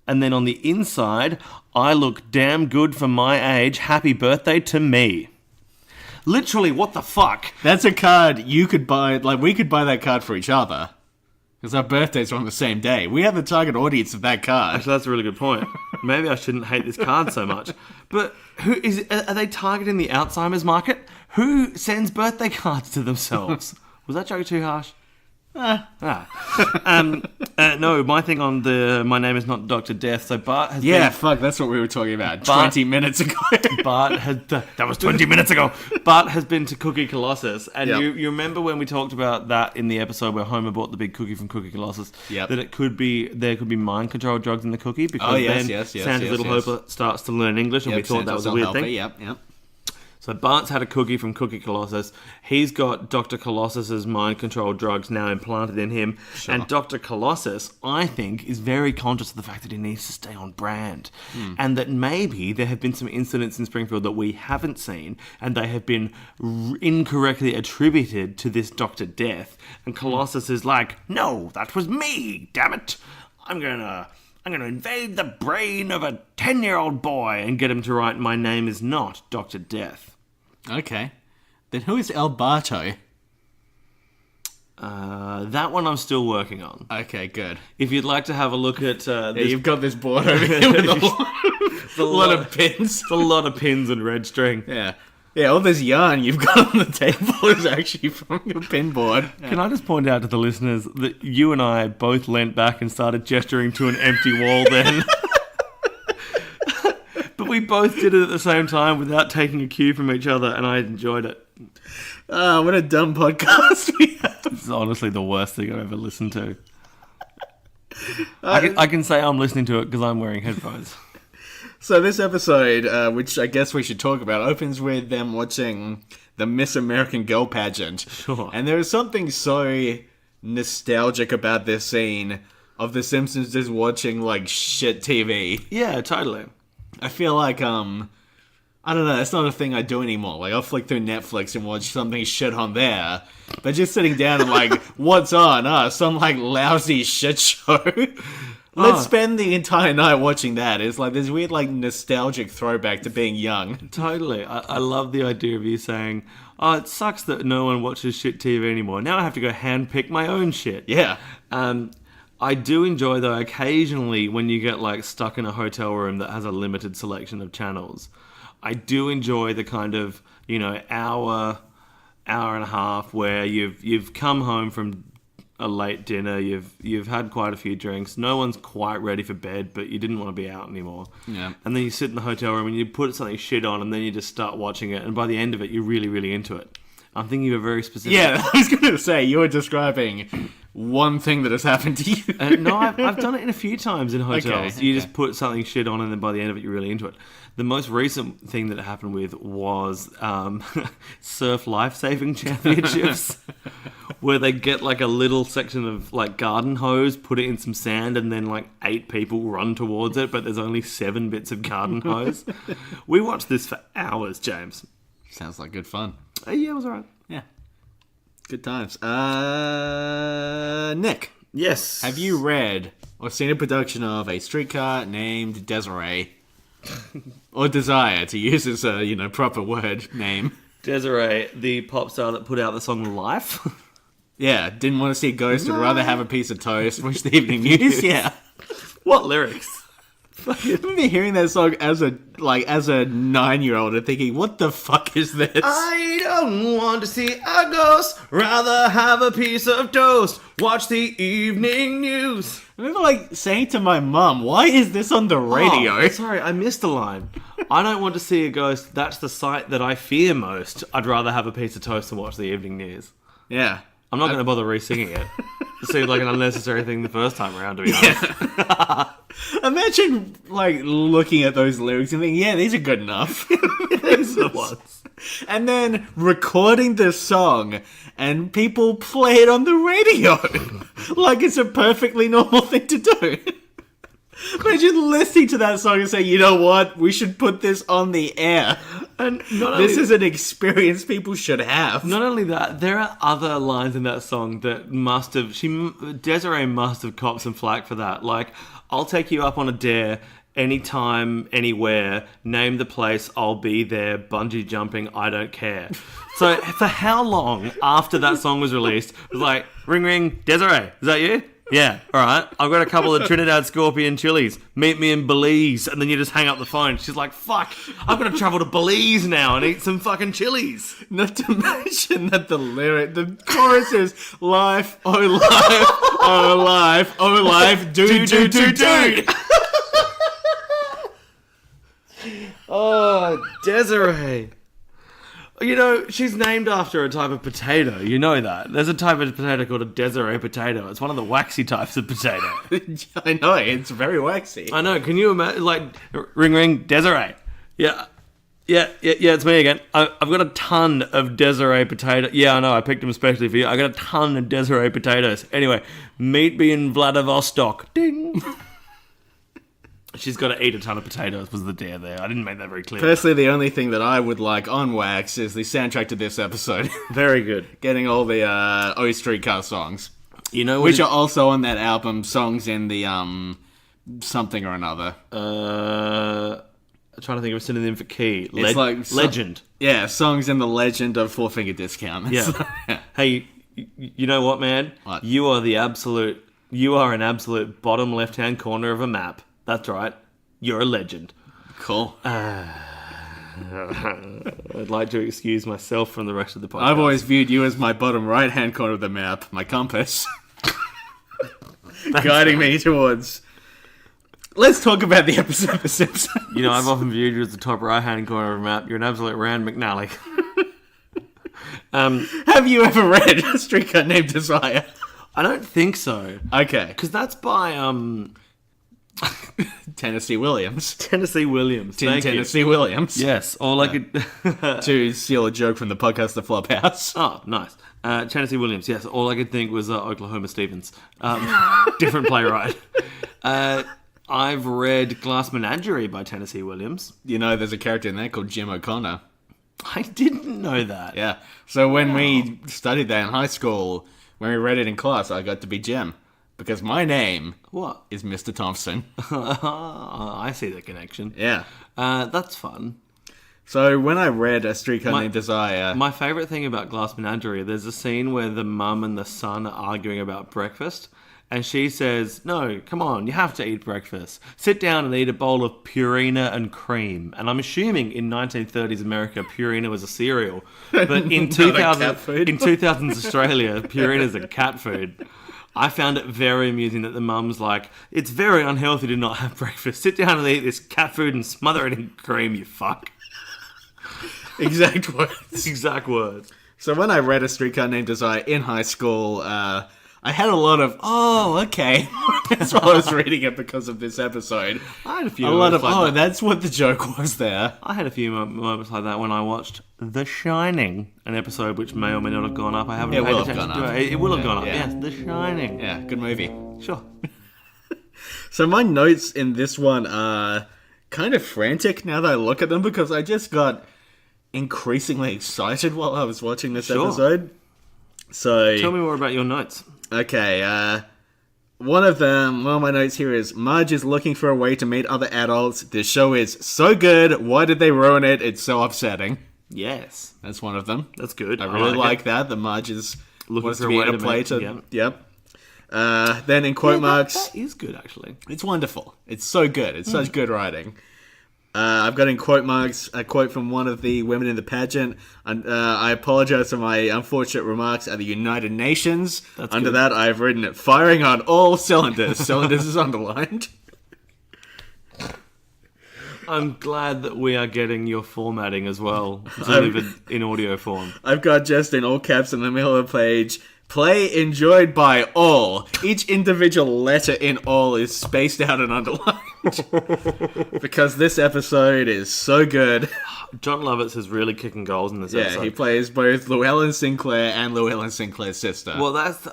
And then on the inside, "I look damn good for my age. Happy birthday to me." Literally, what the fuck? That's a card you could buy. Like, we could buy that card for each other. Because our birthdays are on the same day. We have the target audience of that card. Actually, that's a really good point. Maybe I shouldn't hate this card so much. But are they targeting the Alzheimer's market? Who sends birthday cards to themselves? Was that joke too harsh? No, my thing on my name is not Dr. Death. So Bart has been... fuck, that's what we were talking about 20 minutes ago. That was 20 minutes ago. Bart has been to Cookie Colossus, and Yep. you remember when we talked about that in the episode where Homer bought the big cookie from Cookie Colossus? Yep. That there could be mind control drugs in the cookie because Santa's little helper starts to learn English, and we thought that was a weird thing. Yep. So Bart's had a cookie from Cookie Colossus. He's got Dr. Colossus's mind control drugs now implanted in him. Sure. And Dr. Colossus, I think, is very conscious of the fact that he needs to stay on brand. And that maybe there have been some incidents in Springfield that we haven't seen, and they have been incorrectly attributed to this Dr. Death. And Colossus is like, "No, that was me, damn it. I'm gonna invade the brain of a 10-year-old boy and get him to write, 'My name is not Dr. Death.'" Okay. Then who is Alberto? That one I'm still working on. Okay, good. If you'd like to have a look at... You've got this board over here with a lot of pins. It's a lot of pins and red string. Yeah, all this yarn you've got on the table is actually from your pin board. Can I just point out to the listeners that you and I both leant back and started gesturing to an empty wall then? But we both did it at the same time without taking a cue from each other, and I enjoyed it. What a dumb podcast we have. It's honestly the worst thing I've ever listened to. I can say I'm listening to it because I'm wearing headphones. So this episode, which I guess we should talk about, opens with them watching the Miss American Girl pageant. Sure. And there is something so nostalgic about this scene of The Simpsons just watching, like, shit TV. Yeah, totally. I feel like, I don't know, that's not a thing I do anymore. Like, I'll flick through Netflix and watch something shit on there. But just sitting down and, like, what's on? Some, like, lousy shit show. Let's spend the entire night watching that. It's like this weird, like, nostalgic throwback to being young. Totally. I love the idea of you saying, "Oh, it sucks that no one watches shit TV anymore. Now I have to go handpick my own shit." Yeah. I do enjoy, though, occasionally when you get, like, stuck in a hotel room that has a limited selection of channels. I do enjoy the kind of, hour and a half where you've come home from a late dinner, you've had quite a few drinks, no one's quite ready for bed, but you didn't want to be out anymore. Yeah. And then you sit in the hotel room and you put something shit on, and then you just start watching it, and by the end of it, you're really, really into it. I'm thinking of a very specific... Yeah, I was going to say, you were describing one thing that has happened to you. No, I've done it a few times in hotels. Okay. You just put something shit on, and then by the end of it, you're really into it. The most recent thing that happened with was Surf Life-Saving Championships, where they get, like, a little section of, like, garden hose, put it in some sand, and then, like, 8 people run towards it, but there's only 7 bits of garden hose. We watched this for hours, James. Sounds like good fun. Yeah, it was alright. Yeah. Good times. Nick. Yes. Have you read or seen a production of A Streetcar Named Desiree? Or Desire, to use as a, proper word name. Desiree, the pop star that put out the song Life? Yeah, didn't want to see a ghost, would rather have a piece of toast, watch the evening news. Yeah. What lyrics? I remember hearing that song as a 9-year-old and thinking, what the fuck is this? I don't want to see a ghost, rather have a piece of toast, watch the evening news. I remember, saying to my mum, why is this on the radio? Oh, sorry, I missed a line. I don't want to see a ghost, that's the sight that I fear most. I'd rather have a piece of toast and watch the evening news. Yeah. I'm not going to bother re-singing it. It seemed like an unnecessary thing the first time around, to be honest. Imagine, like, looking at those lyrics and thinking, yeah, these are good enough. These are the ones. And then recording the song and people play it on the radio. Like it's a perfectly normal thing to do. Imagine listening to that song and saying, you know what, we should put this on the air. And this is an experience people should have. Not only that, there are other lines in that song that Desiree must have copped some flack for that. Like, I'll take you up on a dare, anytime, anywhere, name the place, I'll be there, bungee jumping, I don't care. So for how long after that song was released, it was like, ring ring, Desiree, is that you? Yeah, alright, I've got a couple of Trinidad Scorpion chilies, meet me in Belize, and then you just hang up the phone. She's like, fuck, I've got to travel to Belize now and eat some fucking chilies. Not to mention that the chorus is life, oh life, oh life, oh life, do. Oh, Desiree. You know, she's named after a type of potato. You know that. There's a type of potato called a Desiree potato. It's one of the waxy types of potato. I know, it's very waxy. I know. Can you imagine, like, ring ring, Desiree? Yeah, it's me again. I've got a ton of Desiree potato. Yeah, I know, I picked them especially for you. I got a ton of Desiree potatoes. Anyway, meet me in Vladivostok. Ding. She's got to eat a ton of potatoes was the dare there. I didn't make that very clear. Personally, the only thing that I would like on wax is the soundtrack to this episode. Very good. Getting all the Streetcar songs. You know which are also on that album, songs in the something or another. I'm trying to think of a synonym for key. Legend. Yeah, songs in the Legend of Four Finger Discount. Yeah. Hey, you know what, man? What? You are an absolute bottom left-hand corner of a map. That's right. You're a legend. Cool. I'd like to excuse myself from the rest of the podcast. I've always viewed you as my bottom right-hand corner of the map, my compass. Guiding me towards... Let's talk about the episode of The Simpsons. You know, I've often viewed you as the top right-hand corner of a map. You're an absolute Rand McNally. Have you ever read A Streetcar Named Desire? I don't think so. Okay. Because that's by... Tennessee Williams. Tennessee Williams. Tennessee Williams. Yes. Or like to steal a joke from the podcast The Flophouse. Oh, nice. Tennessee Williams. Yes. All I could think was Oklahoma Stevens. Different playwright. I've read Glass Menagerie by Tennessee Williams. You know, there's a character in there called Jim O'Connor. I didn't know that. Yeah. So when we studied that in high school, when we read it in class, I got to be Jim. Because my name is Mr. Thompson. I see the connection. Yeah. That's fun. So when I read A Streetcar Named Desire... My favourite thing about Glass Menagerie, there's a scene where the mum and the son are arguing about breakfast. And she says, no, come on, you have to eat breakfast. Sit down and eat a bowl of Purina and cream. And I'm assuming in 1930s America, Purina was a cereal. But in 2000s Australia, Purina's a cat food. I found it very amusing that the mum's like, it's very unhealthy to not have breakfast. Sit down and eat this cat food and smother it in cream, you fuck. Exact words. Exact words. So when I read A Streetcar Named Desire in high school, I had a lot of, oh, okay. That's why I was reading it because of this episode. I had a few moments like that. That's what the joke was there. I had a few moments like that when I watched The Shining, an episode which may or may not have gone up. I haven't paid attention to it. It will have gone up, yes. The Shining. Yeah, good movie. Sure. So my notes in this one are kind of frantic now that I look at them because I just got increasingly excited while I was watching this episode. So tell me more about your notes. Okay, one of my notes here is Marge is looking for a way to meet other adults. This show is so good. Why did they ruin it? It's so upsetting. Yes. That's one of them. That's good. I really like that. The Marge is wants to be in a play to... Yep. Then in quote marks... That is good, actually. It's wonderful. It's so good. It's such good writing. I've got in quote marks a quote from one of the women in the pageant. I apologize for my unfortunate remarks at the United Nations. Under that, I've written it, firing on all cylinders. Cylinders is underlined. I'm glad that we are getting your formatting as well, delivered in audio form. I've got just in all caps in the middle of the page, Play enjoyed by all. Each individual letter in all is spaced out and underlined. Because this episode is so good. John Lovitz is really kicking goals in this episode. Yeah, he plays both Llewellyn Sinclair and Llewellyn Sinclair's sister. Well, that's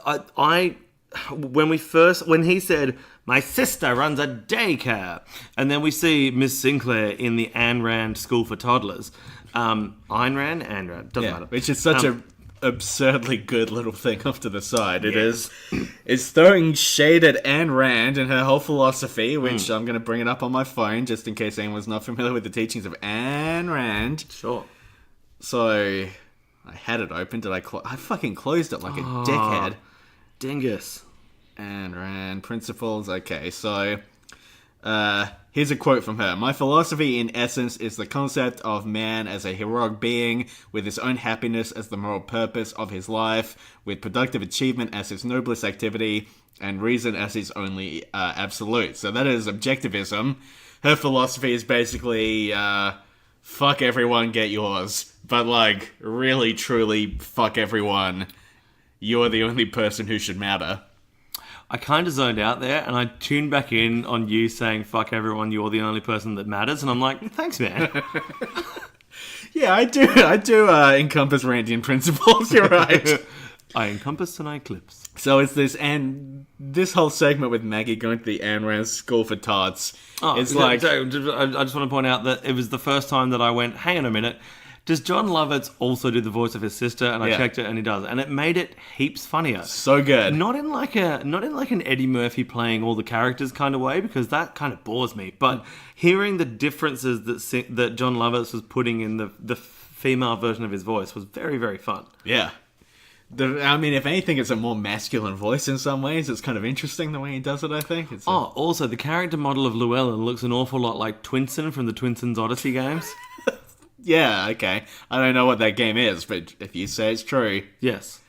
when he said, "My sister runs a daycare," and then we see Miss Sinclair in the Ayn Rand School for Toddlers. Ayn Rand, doesn't matter. Which is such a absurdly good little thing off to the side. It is. It's throwing shade at Ayn Rand and her whole philosophy, which I'm going to bring it up on my phone just in case anyone's not familiar with the teachings of Ayn Rand. Sure. So I had it open. Did I? I fucking closed it like a dickhead. Dingus. Ayn Rand principles. Okay, so here's a quote from her. "My philosophy, in essence, is the concept of man as a heroic being, with his own happiness as the moral purpose of his life, with productive achievement as his noblest activity, and reason as his only absolute." So that is objectivism. Her philosophy is basically, fuck everyone, get yours. But, like, really, truly, fuck everyone. You're the only person who should matter. I kind of zoned out there, and I tuned back in on you saying, "Fuck everyone, you're the only person that matters," and I'm like, thanks, man. Yeah, I do encompass Randian principles, you're right. I encompass and I eclipse. So it's this whole segment with Maggie going to the Ayn Rand School for Tots. It's like... I just want to point out that it was the first time that I went, hang on a minute, does John Lovitz also do the voice of his sister? And I checked it, and he does, and it made it heaps funnier. So good. Not in like an Eddie Murphy playing all the characters kind of way, because that kind of bores me. But hearing the differences that John Lovitz was putting in the female version of his voice was very, very fun. Yeah. I mean, if anything, it's a more masculine voice in some ways. It's kind of interesting the way he does it, I think. Also, the character model of Llewellyn looks an awful lot like Twinsen from the Twinson's Odyssey games. Yeah, okay. I don't know what that game is, but if you say it's true. Yes.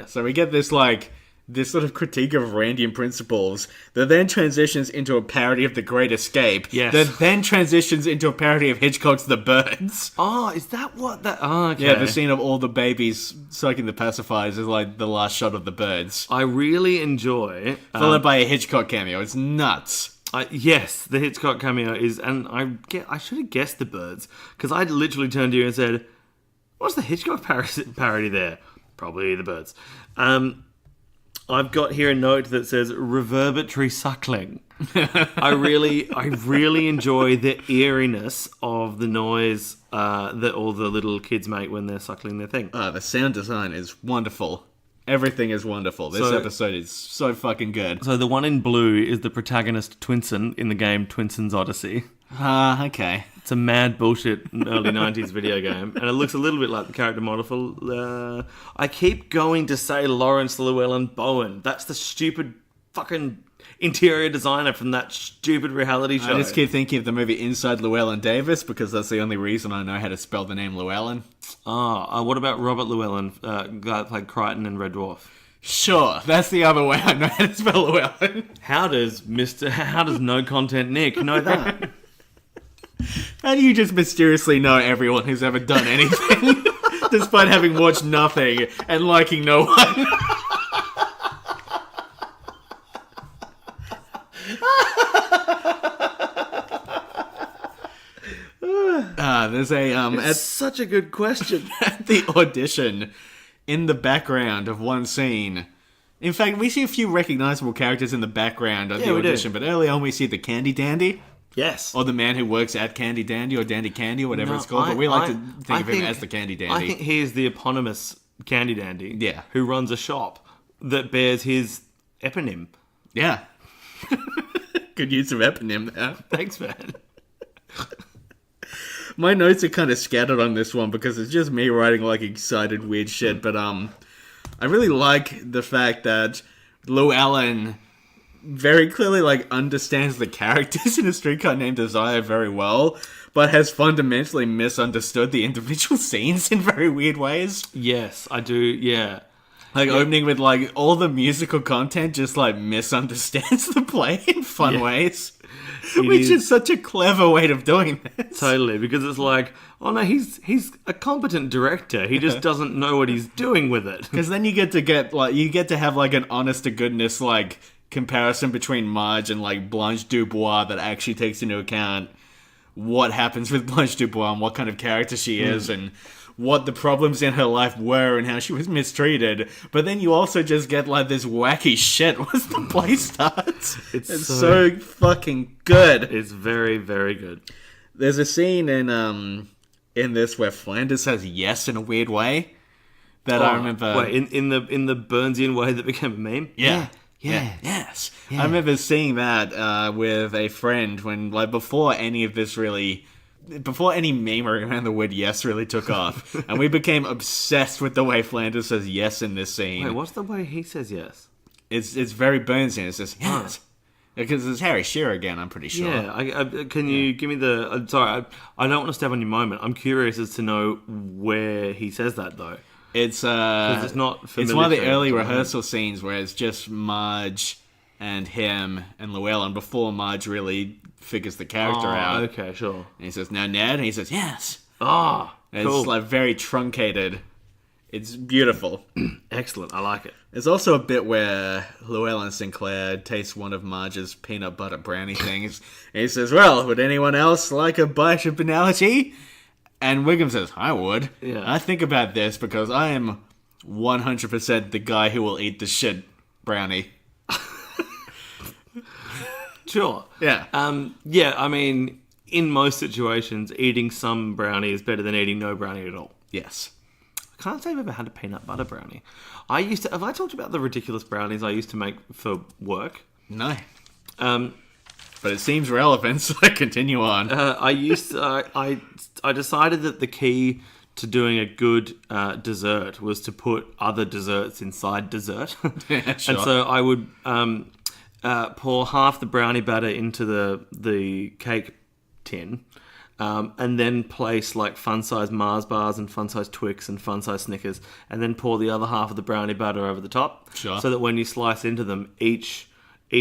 So we get this sort of critique of Randian principles that then transitions into a parody of The Great Escape. Yes. That then transitions into a parody of Hitchcock's The Birds. Oh, is that what that... Oh, okay. Yeah, the scene of all the babies sucking the pacifiers is like the last shot of The Birds. I really enjoy... Followed by a Hitchcock cameo. It's nuts. Yes, the Hitchcock cameo is... And I should have guessed The Birds, because I literally turned to you and said, what's the Hitchcock parody there? Probably The Birds. I've got here a note that says reverberatory suckling. I really enjoy the eeriness of the noise that all the little kids make when they're suckling their thing. The sound design is wonderful. Everything is wonderful. This episode is so fucking good. So the one in blue is the protagonist Twinsen in the game Twinson's Odyssey. Okay. It's a mad bullshit early 90s video game, and it looks a little bit like the character model for... I keep going to say Lawrence Llewellyn Bowen. That's the stupid fucking interior designer from that stupid reality show. I just keep thinking of the movie Inside Llewellyn Davis, because that's the only reason I know how to spell the name Llewellyn. What about Robert Llewellyn, guy that played Crichton in Red Dwarf? Sure, that's the other way I know how to spell Llewellyn. How does No Content Nick know that? How do you just mysteriously know everyone who's ever done anything, despite having watched nothing and liking no one? There's It's such a good question. At the audition, in the background of one scene. In fact, we see a few recognizable characters in the background of the audition, but early on we see the Candy Dandy. Yes. Or the man who works at Candy Dandy or Dandy Candy or whatever it's called. But we like to think of him as the Candy Dandy. I think he is the eponymous Candy Dandy. Yeah. Who runs a shop that bears his eponym. Yeah. Good use of eponym there. Thanks, man. My notes are kind of scattered on this one because it's just me writing like excited weird shit. But I really like the fact that Llewellyn very clearly understands the characters in A Streetcar Named Desire very well, but has fundamentally misunderstood the individual scenes in very weird ways. Yes, I do, yeah. Opening with all the musical content just misunderstands the play in fun ways. It is such a clever way of doing this. totally, because it's like, oh no, he's a competent director. He just doesn't know what he's doing with it. Because then you get to have like an honest to goodness like comparison between Marge and like Blanche Dubois that actually takes into account what happens with Blanche Dubois and what kind of character she is and what the problems in her life were and how she was mistreated. But then you also just get like this wacky shit once the play starts. It's so fucking good. It's very, very good. There's a scene in this where Flanders says yes in a weird way that I remember. Wait, in the Burnsian way that became a meme? Yeah. Yes. I remember seeing that with a friend when, like, before any meme around the word yes really took off. And we became obsessed with the way Flanders says yes in this scene. Wait, what's the way he says yes? It's very Burnsian. It says yes. Because it's Harry Shearer again, I'm pretty sure. Yeah, can you give me the... sorry, I don't want to step on your moment. I'm curious as to know where he says that, though. It's it's not familiar. It's one of the early rehearsal scenes where it's just Marge and him and Llewellyn before Marge really figures the character out. Okay, sure. And he says, "Now, Ned," and he says, "Yes." Ah, And cool. it's like very truncated. It's beautiful. Excellent. I like it. There's also a bit where Llewellyn Sinclair tastes one of Marge's peanut butter brownie things. And he says, "Well, would anyone else like a bite of banality?" And Wiggum says, "I would." Yeah. I think about this because I am 100% the guy who will eat the shit brownie. Sure. Yeah. Yeah, I mean, in most situations, eating some brownie is better than eating no brownie at all. Yes. I can't say I've ever had a peanut butter brownie. Have I talked about the ridiculous brownies I used to make for work? No. Um, But it seems relevant, so continue on. I decided that the key to doing a good dessert was to put other desserts inside dessert. Yeah, sure. And so I would pour half the brownie batter into the cake tin, and then place like fun-sized Mars bars and fun-sized Twix and fun-sized Snickers, and then pour the other half of the brownie batter over the top. Sure. So that when you slice into them, each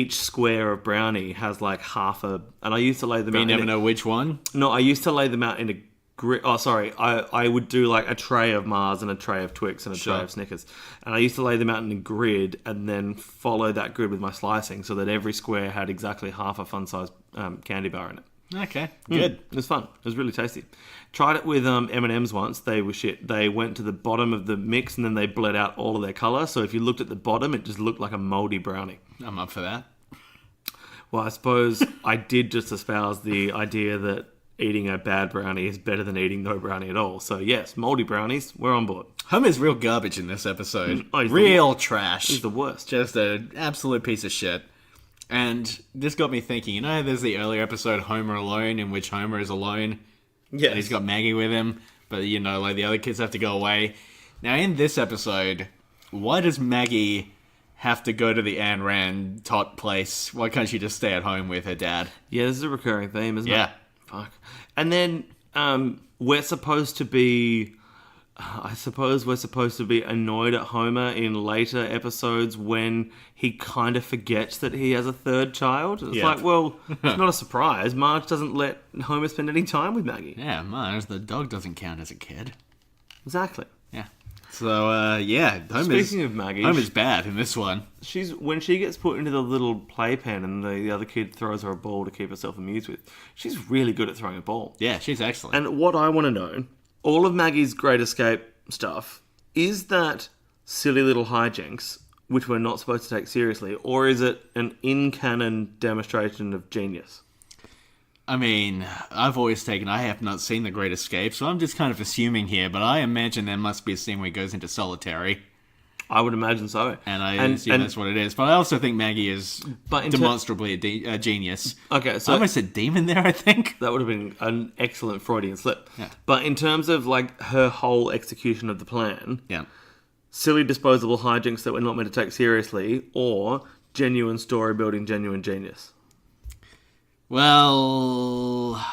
square of brownie has like half a... And I used to lay them out... You never know which one? No, I used to lay them out in a grid... Oh, sorry. I would do like a tray of Mars and a tray of Twix and a tray of Snickers. And I used to lay them out in a grid and then follow that grid with my slicing so that every square had exactly half a fun-sized candy bar in it. Okay, good. It was fun. It was really tasty. Tried it with M&M's once. They were shit. They went to the bottom of the mix and then they bled out all of their colour. So if you looked at the bottom, it just looked like a mouldy brownie. I'm up for that. Well, I suppose I did just espouse the idea that eating a bad brownie is better than eating no brownie at all. So yes, mouldy brownies, we're on board. Homer's real garbage in this episode. Oh, he's real trash. He's the worst. Just an absolute piece of shit. And this got me thinking, there's the earlier episode Homer Alone, in which Homer is alone. Yeah. And he's got Maggie with him, but like the other kids have to go away. Now in this episode, why does Maggie have to go to the Ayn Rand tot place? Why can't she just stay at home with her dad? Yeah, this is a recurring theme, isn't it? Yeah. Fuck. And then we're supposed to be... I suppose we're supposed to be annoyed at Homer in later episodes when he kind of forgets that he has a third child. It's like, well, it's not a surprise. Marge doesn't let Homer spend any time with Maggie. Yeah, Marge, the dog doesn't count as a kid. Exactly. Yeah. So, Speaking of Maggie... Homer's bad in this one. When she gets put into the little playpen and the other kid throws her a ball to keep herself amused with, she's really good at throwing a ball. Yeah, she's excellent. And what I want to know... all of Maggie's Great Escape stuff, is that silly little hijinks, which we're not supposed to take seriously, or is it an in-canon demonstration of genius? I mean, I have not seen The Great Escape, so I'm just kind of assuming here, but I imagine there must be a scene where he goes into solitary. I would imagine so. And I assume that's what it is. But I also think Maggie is demonstrably a genius. Okay, so... I almost said demon there, I think. That would have been an excellent Freudian slip. Yeah. But in terms of, like, her whole execution of the plan... Yeah. Silly disposable hijinks that we're not meant to take seriously, or genuine story building, genuine genius? Well...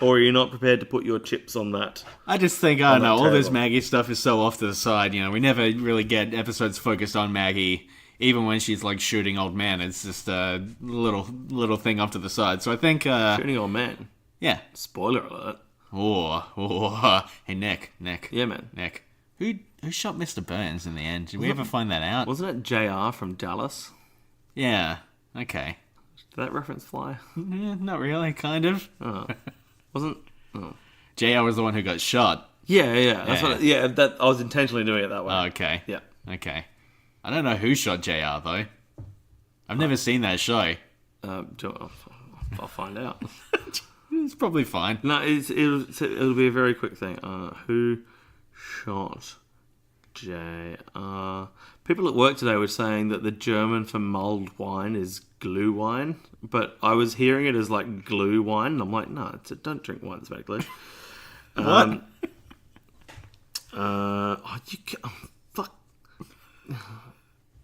Or are you not prepared to put your chips on that? I just think, I don't know, all this table. Maggie stuff is so off to the side, we never really get episodes focused on Maggie even when she's like shooting old man, it's just a little thing off to the side. So I think Shooting old man. yeah. Spoiler alert. Hey Nick. Yeah, man. Nick. Who shot Mr. Burns in the end? Did we ever find that out? Wasn't it JR from Dallas? Yeah. Okay. Did that reference fly? Not really, kind of. Wasn't? Oh. JR was the one who got shot. Yeah. That's Yeah. what. That I was intentionally doing it that way. Oh, okay. Yeah. Okay. I don't know who shot JR though. I've never seen that show. I'll find out. It's probably fine. No, it'll be a very quick thing. Who shot JR? People at work today were saying that the German for mulled wine is glue wine, but I was hearing it as like glue wine, and I'm like, no, don't drink wine that's made of glue. What? Fuck.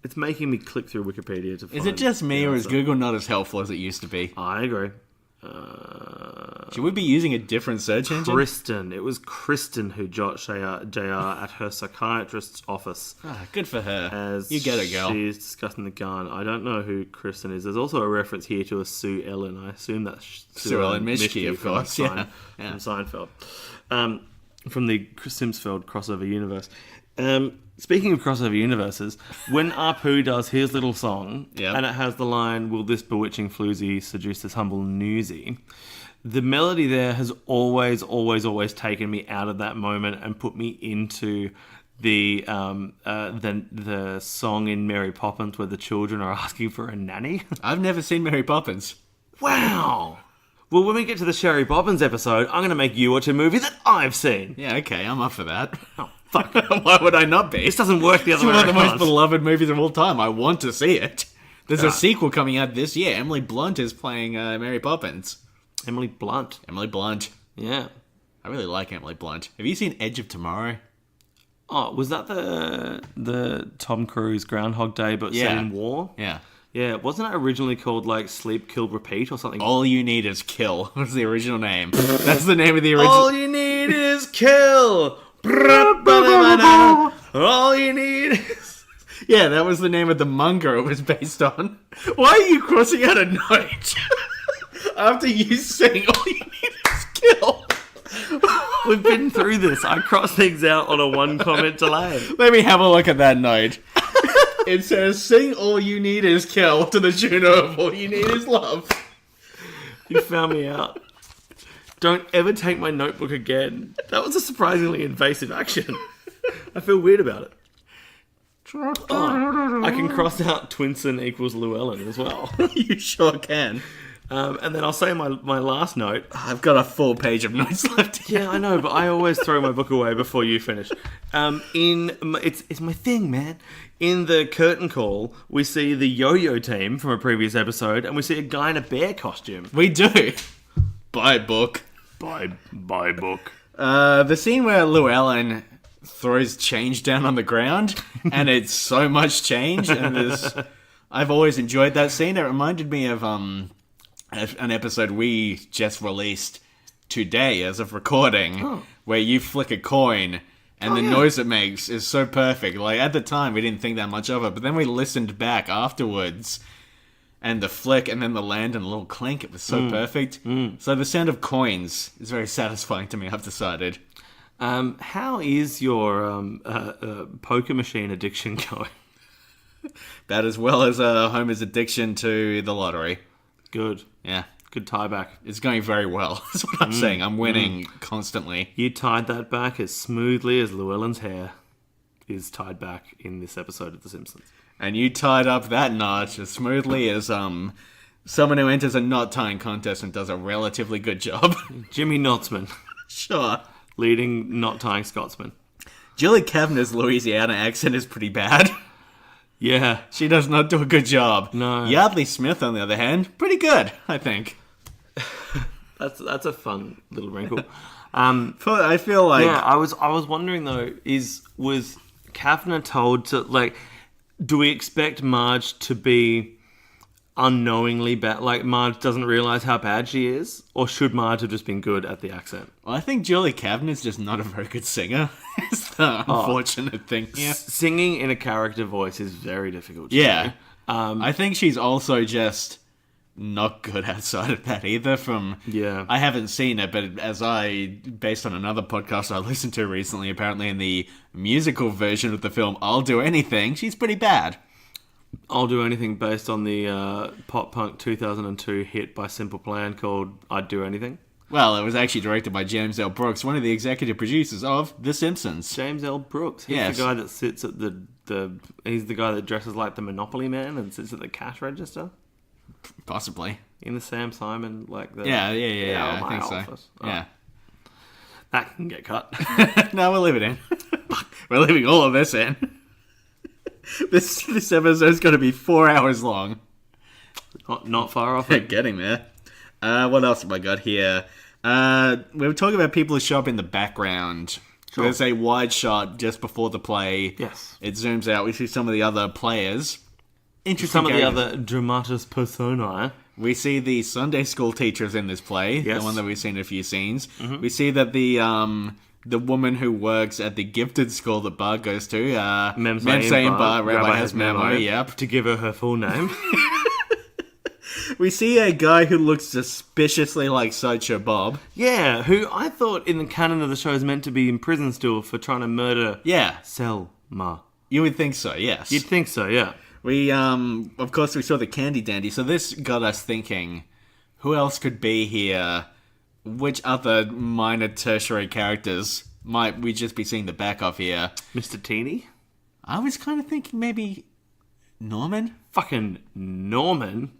It's making me click through Wikipedia to find... Is it just me, the or is answer. Google not as helpful as it used to be? I agree. Should we be using a different search engine? Kristen. It was Kristen who shot JR at her psychiatrist's office. Good for her. As You get it, girl. She's discussing the gun. I don't know who Kristen is. There's also a reference here to a Sue Ellen. I assume that's Sue Ellen Mischke, of from course. Yeah. From Seinfeld. From the Simpsons crossover universe. Speaking of crossover universes, when Apu does his little song, Yep. and it has the line, "Will this bewitching floozy seduce this humble newsie?" The melody there has always taken me out of that moment and put me into the song in Mary Poppins where the children are asking for a nanny. I've never seen Mary Poppins. Wow. Well, when we get to the Sherry Poppins episode, I'm going to make you watch a movie that I've seen. Yeah, okay, I'm up for that. Oh, fuck. Why would I not be? This doesn't work the It's other way one of the most around. beloved movies of all time. I want to see it. There's a sequel coming out this year. Emily Blunt is playing Mary Poppins. Emily Blunt. Emily Blunt. Yeah. I really like Emily Blunt. Have you seen Edge of Tomorrow? Oh, was that the Tom Cruise Groundhog Day but set Yeah. in war? Yeah. Yeah, wasn't it originally called like Sleep, Kill, Repeat or something? All You Need Is Kill was the original name. That's the name of the original. All you need is kill. All you need is... Yeah, that was the name of the manga it was based on. Why are you crossing out a note? After you sing All You Need Is Kill. We've been through this. I cross things out on a one comment delay. Let me have a look at that note. It says, sing All You Need Is Kill to the tune of All You Need Is Love. You found me out. Don't ever take my notebook again. That was a surprisingly invasive action. I feel weird about it. Oh, I can cross out Twinson equals Llewellyn as well. You sure can. And then I'll say my last note. I've got a full page of notes left. Yeah, I know, but I always throw my book away before you finish. It's my thing, man. In the curtain call, we see the yo-yo team from a previous episode, and we see a guy in a bear costume. We do. Buy book. Buy book. The scene where Llewellyn throws change down on the ground, and it's so much change, and I've always enjoyed that scene. It reminded me of an episode we just released today as of recording, where you flick a coin, and the noise it makes is so perfect. Like, at the time, we didn't think that much of it, but then we listened back afterwards, and the flick, and then the land, and the little clink, it was so perfect. So the sound of coins is very satisfying to me, I've decided. How is your poker machine addiction going? About as well as Homer's addiction to the lottery. Good. Yeah. Good tie back. It's going very well. That's what I'm saying. I'm winning constantly. You tied that back as smoothly as Llewellyn's hair is tied back in this episode of The Simpsons. And you tied up that knot as smoothly as someone who enters a knot tying contest and does a relatively good job. Jimmy Knotsman, Sure. leading knot tying Scotsman. Julie Kavanagh's Louisiana accent is pretty bad. Yeah. She does not do a good job. No. Yardley Smith, on the other hand, pretty good, I think. That's a fun little wrinkle. I feel like... Yeah, I was wondering though, was Kavanagh told to, like, do we expect Marge to be unknowingly bad? Like, Marge doesn't realise how bad she is? Or should Marge have just been good at the accent? Well, I think Julie Kavanagh's just not a very good singer. It's the unfortunate thing. Yeah. Singing in a character voice is very difficult to Yeah. do. I think she's also just not good outside of that either. Yeah. I haven't seen it, but based on another podcast I listened to recently, apparently in the musical version of the film I'll Do Anything, she's pretty bad. I'll Do Anything based on the pop-punk 2002 hit by Simple Plan called I'd Do Anything. Well, it was actually directed by James L. Brooks, one of the executive producers of The Simpsons. James L. Brooks. He's Yes. the guy that sits at he's the guy that dresses like the Monopoly man and sits at the cash register Possibly. in the Sam Simon, like the... Yeah, I my think office. so. Yeah. That can get cut. No, we'll leave it in. We're leaving all of this in. This episode's going to be 4 hours long. Not far off. Getting there. What else have I got here? We were talking about people who show up in the background. Sure. There's a wide shot just before the play. Yes. It zooms out. We see some of the other players. Interesting. Some of the characters. other dramatis personae. We see the Sunday school teachers in this play. Yes. The one that we've seen in a few scenes. Mm-hmm. We see that the woman who works at the gifted school that Bart goes to, Memsaim Bar, Rabbi has memo. Yep. To give her full name. We see a guy who looks suspiciously like Sideshow Bob. Yeah, who I thought in the canon of the show is meant to be in prison still for trying to murder Yeah. Selma. You would think so, yes. You'd think so, yeah. We, of course, we saw the Candy Dandy, so this got us thinking, who else could be here? Which other minor tertiary characters might we just be seeing the back of here? Mr. Teeny? I was kind of thinking maybe Norman? Fucking Norman?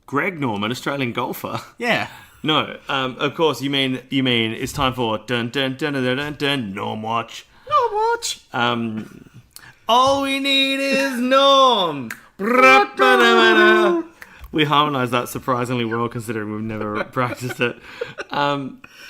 Greg Norman, Australian golfer? Yeah. No, of course, you mean it's time for dun dun dun dun dun dun, dun Norm Watch. Norm Watch! All we need is Norm. We harmonised that surprisingly well, considering we've never practiced it.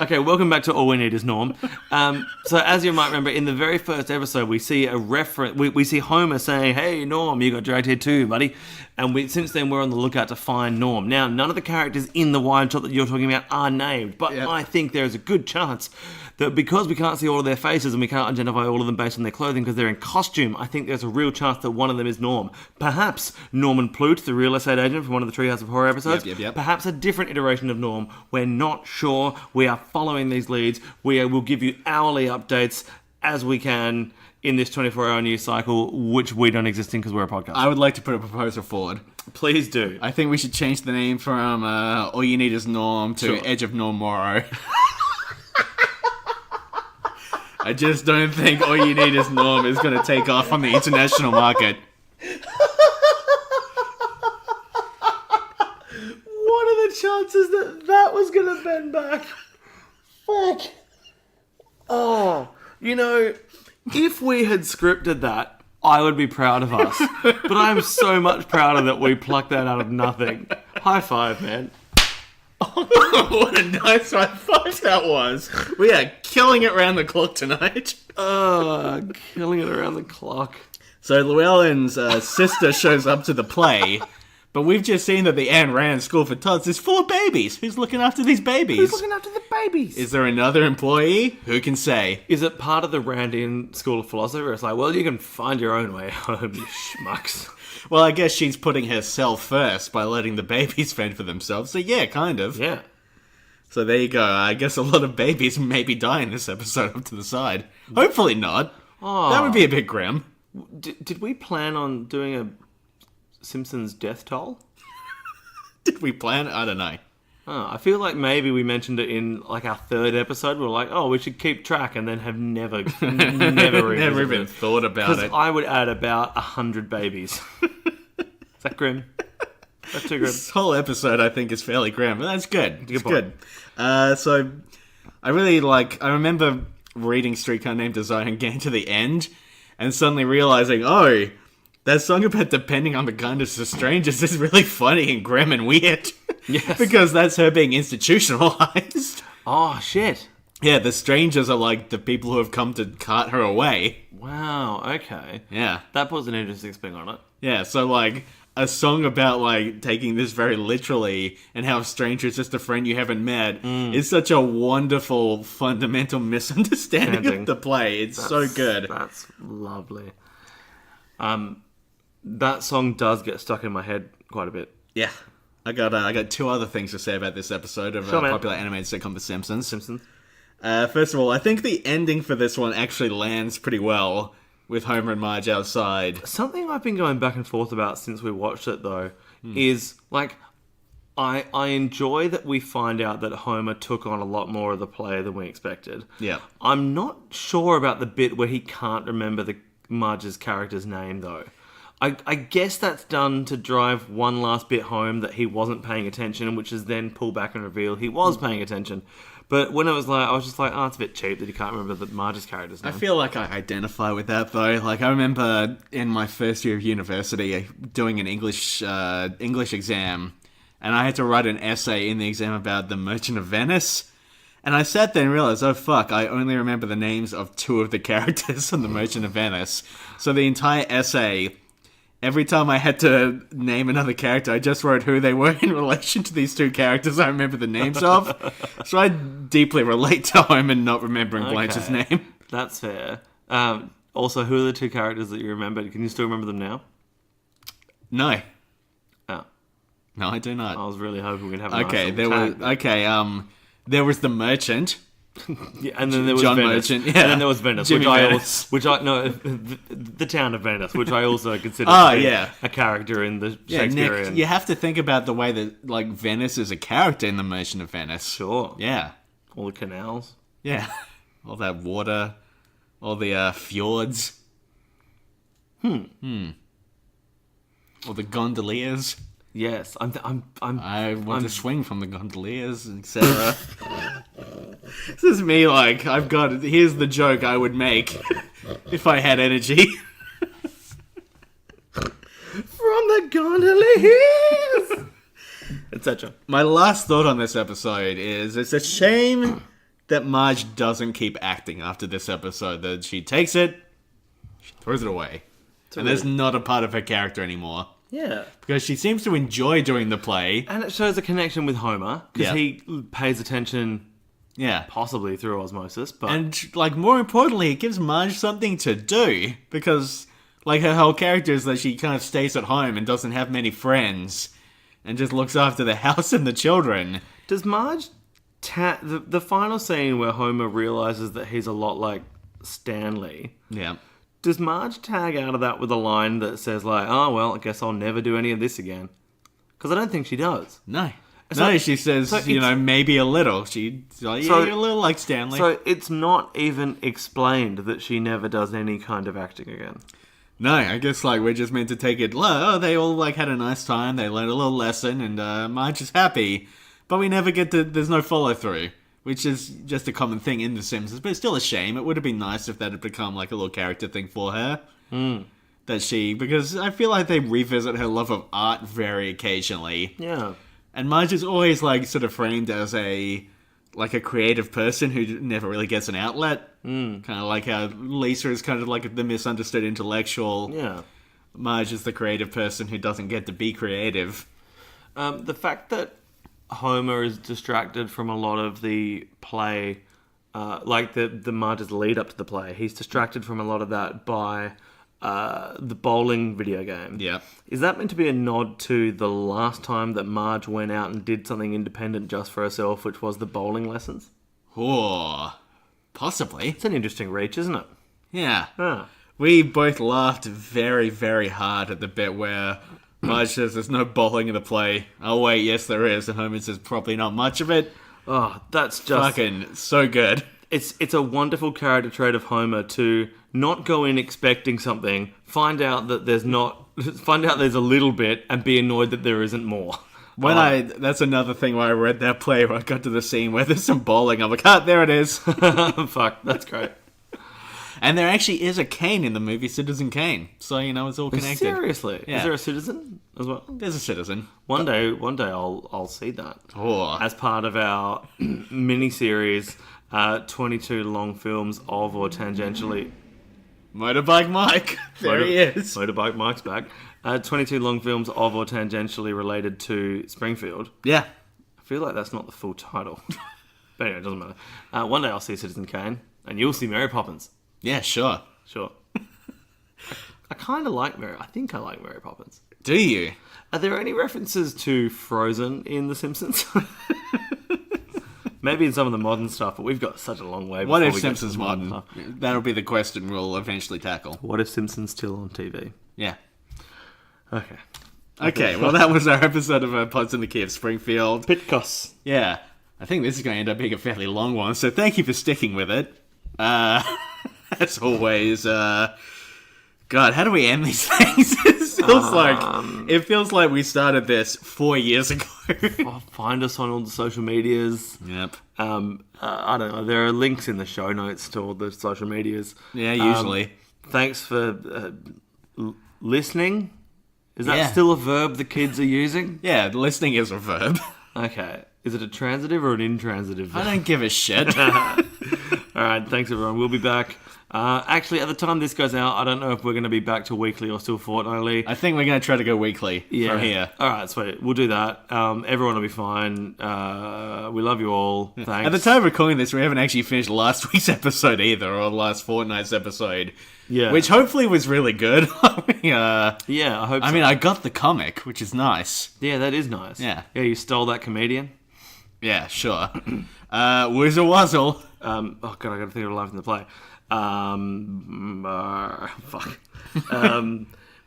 Okay, welcome back to All We Need Is Norm. So, as you might remember, in the very first episode, we see a reference. We see Homer saying, "Hey, Norm, you got dragged here too, buddy." And since then, we're on the lookout to find Norm. Now, none of the characters in the wide shot that you're talking about are named, but Yep. I think there is a good chance that because we can't see all of their faces and we can't identify all of them based on their clothing because they're in costume, I think there's a real chance that one of them is Norm. Perhaps Norman Plute, the real estate agent from one of the Treehouse of Horror episodes. Yep. Perhaps a different iteration of Norm. We're not sure. We are following these leads. Will give you hourly updates as we can in this 24-hour news cycle, which we don't exist in because we're a podcast. I would like to put a proposal forward. Please do. I think we should change the name from All You Need Is Norm to Sure. Edge of Norm Morrow. I just don't think All You Need Is Norm is going to take off on the international market. What are the chances that was going to bend back? Fuck. Oh, if we had scripted that, I would be proud of us. But I'm so much prouder that we plucked that out of nothing. High five, man. What a nice high five that was. We are killing it round the clock tonight. Killing it around the clock. So Llewellyn's sister shows up to the play, but we've just seen that the Ayn Rand School for Tots is full of babies. Who's looking after these babies? Who's looking after the babies? Is there another employee? Who can say? Is it part of the Randian School of Philosophy where it's like, well, you can find your own way home, you schmucks? Well, I guess she's putting herself first by letting the babies fend for themselves. So yeah, kind of. Yeah. So there you go. I guess a lot of babies maybe die in this episode up to the side. Hopefully not. Oh. That would be a bit grim. Did we plan on doing a Simpsons death toll? Did we plan? I don't know. Oh, I feel like maybe we mentioned it in like our third episode. We're like, oh, we should keep track, and then have never Never even thought about Because it. I would add about 100 babies. Is that grim? That's too grim. This whole episode, I think, is fairly grim, but that's good. It's point. good. So, I remember reading Streetcar Named Desire and getting to the end, and suddenly realizing, oh, that song about depending on the kindness of strangers is really funny and grim and weird. Yes. Because that's her being institutionalized. Oh, shit. Yeah, the strangers are like the people who have come to cart her away. Wow, okay. Yeah. That puts an interesting spin on it. Yeah, so like, a song about, like, taking this very literally and how a stranger is just a friend you haven't met is such a wonderful, fundamental misunderstanding of the play. It's so good. That's lovely. That song does get stuck in my head quite a bit. Yeah. I got two other things to say about this episode of popular animated sitcom The Simpsons. First of all, I think the ending for this one actually lands pretty well with Homer and Marge outside. Something I've been going back and forth about since we watched it, though, is, like, I enjoy that we find out that Homer took on a lot more of the play than we expected. Yeah. I'm not sure about the bit where he can't remember Marge's character's name, though. I guess that's done to drive one last bit home that he wasn't paying attention, which is then pull back and reveal he was paying attention. But when it was like, I was just like, oh, it's a bit cheap that you can't remember Marge's character's name. I feel like I identify with that, though. Like, I remember in my first year of university doing an English exam, and I had to write an essay in the exam about the Merchant of Venice. And I sat there and realized, oh, fuck, I only remember the names of two of the characters on the Merchant of Venice. So the entire essay, every time I had to name another character, I just wrote who they were in relation to these two characters I remember the names of. So I deeply relate to Homer not remembering Blanche's name. That's fair. Also, who are the two characters that you remembered? Can you still remember them now? No. Oh. No, I do not. I was really hoping we'd have a there was the merchant. Yeah, and then there was John Venice. Merchant, yeah. And then there was Venice, Jimmy Venice. the town of Venice, which I also consider a character in the Shakespearean. Nick, you have to think about the way that, like, Venice is a character in the Merchant of Venice. Sure. Yeah. All the canals. Yeah. All that water. All the fjords. All the gondoliers. Yes, I want to swing from the gondoliers, etc. This is me, like, here's the joke I would make if I had energy. From the gondoliers! etc. My last thought on this episode is it's a shame that Marge doesn't keep acting after this episode. That she takes it, she throws it away. And there's not a part of her character anymore. Yeah. Because she seems to enjoy doing the play. And it shows a connection with Homer, because he pays attention possibly through osmosis. But And, like, more importantly, it gives Marge something to do. Because, like, her whole character is that she kind of stays at home and doesn't have many friends. And just looks after the house and the children. Does Marge... the final scene where Homer realizes that he's a lot like Stanley... Yeah. Does Marge tag out of that with a line that says, like, oh, well, I guess I'll never do any of this again? Because I don't think she does. No. She says, maybe a little. She's like, you're a little like Stanley. So it's not even explained that she never does any kind of acting again. No, I guess, like, we're just meant to take it, they all, like, had a nice time, they learned a little lesson, and Marge is happy. But we never get there's no follow-through. Which is just a common thing in The Simpsons, but it's still a shame. It would have been nice if that had become, like, a little character thing for her. Because I feel like they revisit her love of art very occasionally. Yeah. And Marge is always, like, sort of framed as a creative person who never really gets an outlet. Kind of like how Lisa is kind of like the misunderstood intellectual. Yeah. Marge is the creative person who doesn't get to be creative. The fact that Homer is distracted from a lot of the play, like the Marge's lead up to the play. He's distracted from a lot of that by the bowling video game. Yeah. Is that meant to be a nod to the last time that Marge went out and did something independent just for herself, which was the bowling lessons? Oh, possibly. It's an interesting reach, isn't it? Yeah. Ah. We both laughed very, very hard at the bit where Marge says there's no bowling in the play. Oh, wait, yes, there is. And Homer says probably not much of it. Oh, that's just... fucking so good. It's a wonderful character trait of Homer to not go in expecting something, find out there's a little bit, and be annoyed that there isn't more. That's another thing where I read that play where I got to the scene where there's some bowling. I'm like, there it is. Fuck, that's great. And there actually is a Kane in the movie Citizen Kane. So, it's all connected. Seriously? Yeah. Is there a citizen as well? There's a citizen. One day I'll see that. Oh. As part of our mini-series, 22 long films of or tangentially... Motorbike Mike. There he is. Motorbike Mike's back. 22 long films of or tangentially related to Springfield. Yeah. I feel like that's not the full title. But anyway, it doesn't matter. One day I'll see Citizen Kane, and you'll see Mary Poppins. Yeah, sure. Sure. I kind of like Mary. I think I like Mary Poppins. Do you? Are there any references to Frozen in The Simpsons? Maybe in some of the modern stuff, but we've got such a long way. What before if we get to Simpsons the modern? stuff. That'll be the question we'll eventually tackle. What if Simpsons still on TV? Yeah. Okay. Okay, well, that was our episode of Pods in the Key of Springfield. Pitcos. Yeah. I think this is going to end up being a fairly long one, so thank you for sticking with it. As always, God, how do we end these things? It feels like we started this 4 years ago. Find us on all the social medias. Yep. I don't know. There are links in the show notes to all the social medias. Yeah, usually. Thanks for listening. Is that Yeah. still a verb the kids are using? Yeah, listening is a verb. Okay. Is it a transitive or an intransitive verb? I don't give a shit. All right. Thanks, everyone. We'll be back. Actually, at the time this goes out, I don't know if we're going to be back to weekly or still fortnightly. I think we're going to try to go weekly from here. All right, sweet. We'll do that. Everyone will be fine. We love you all. Thanks. At the time of recording this, we haven't actually finished last week's episode either, or last fortnight's episode. Yeah. Which hopefully was really good. Yeah, I hope so. I mean, I got the comic, which is nice. Yeah, that is nice. Yeah. Yeah, you stole that comedian. Yeah, sure. Woozle Wuzzle. Oh, God, I got to think of a line from the play. Fuck.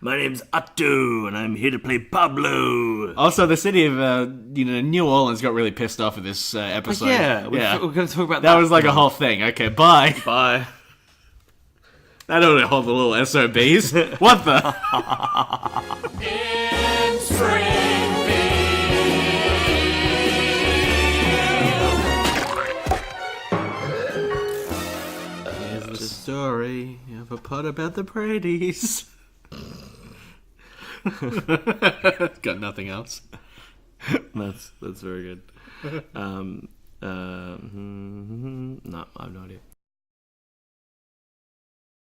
My name's Attu, and I'm here to play Pablo. Also, the city of New Orleans got really pissed off at this episode. We're going to talk about that. That was like a whole thing. Okay, bye. Bye. That only hold the little SOBs. What the? In Springfield. Here's the story of a pot about the Brady's. Got nothing else. That's very good. No, I have no idea.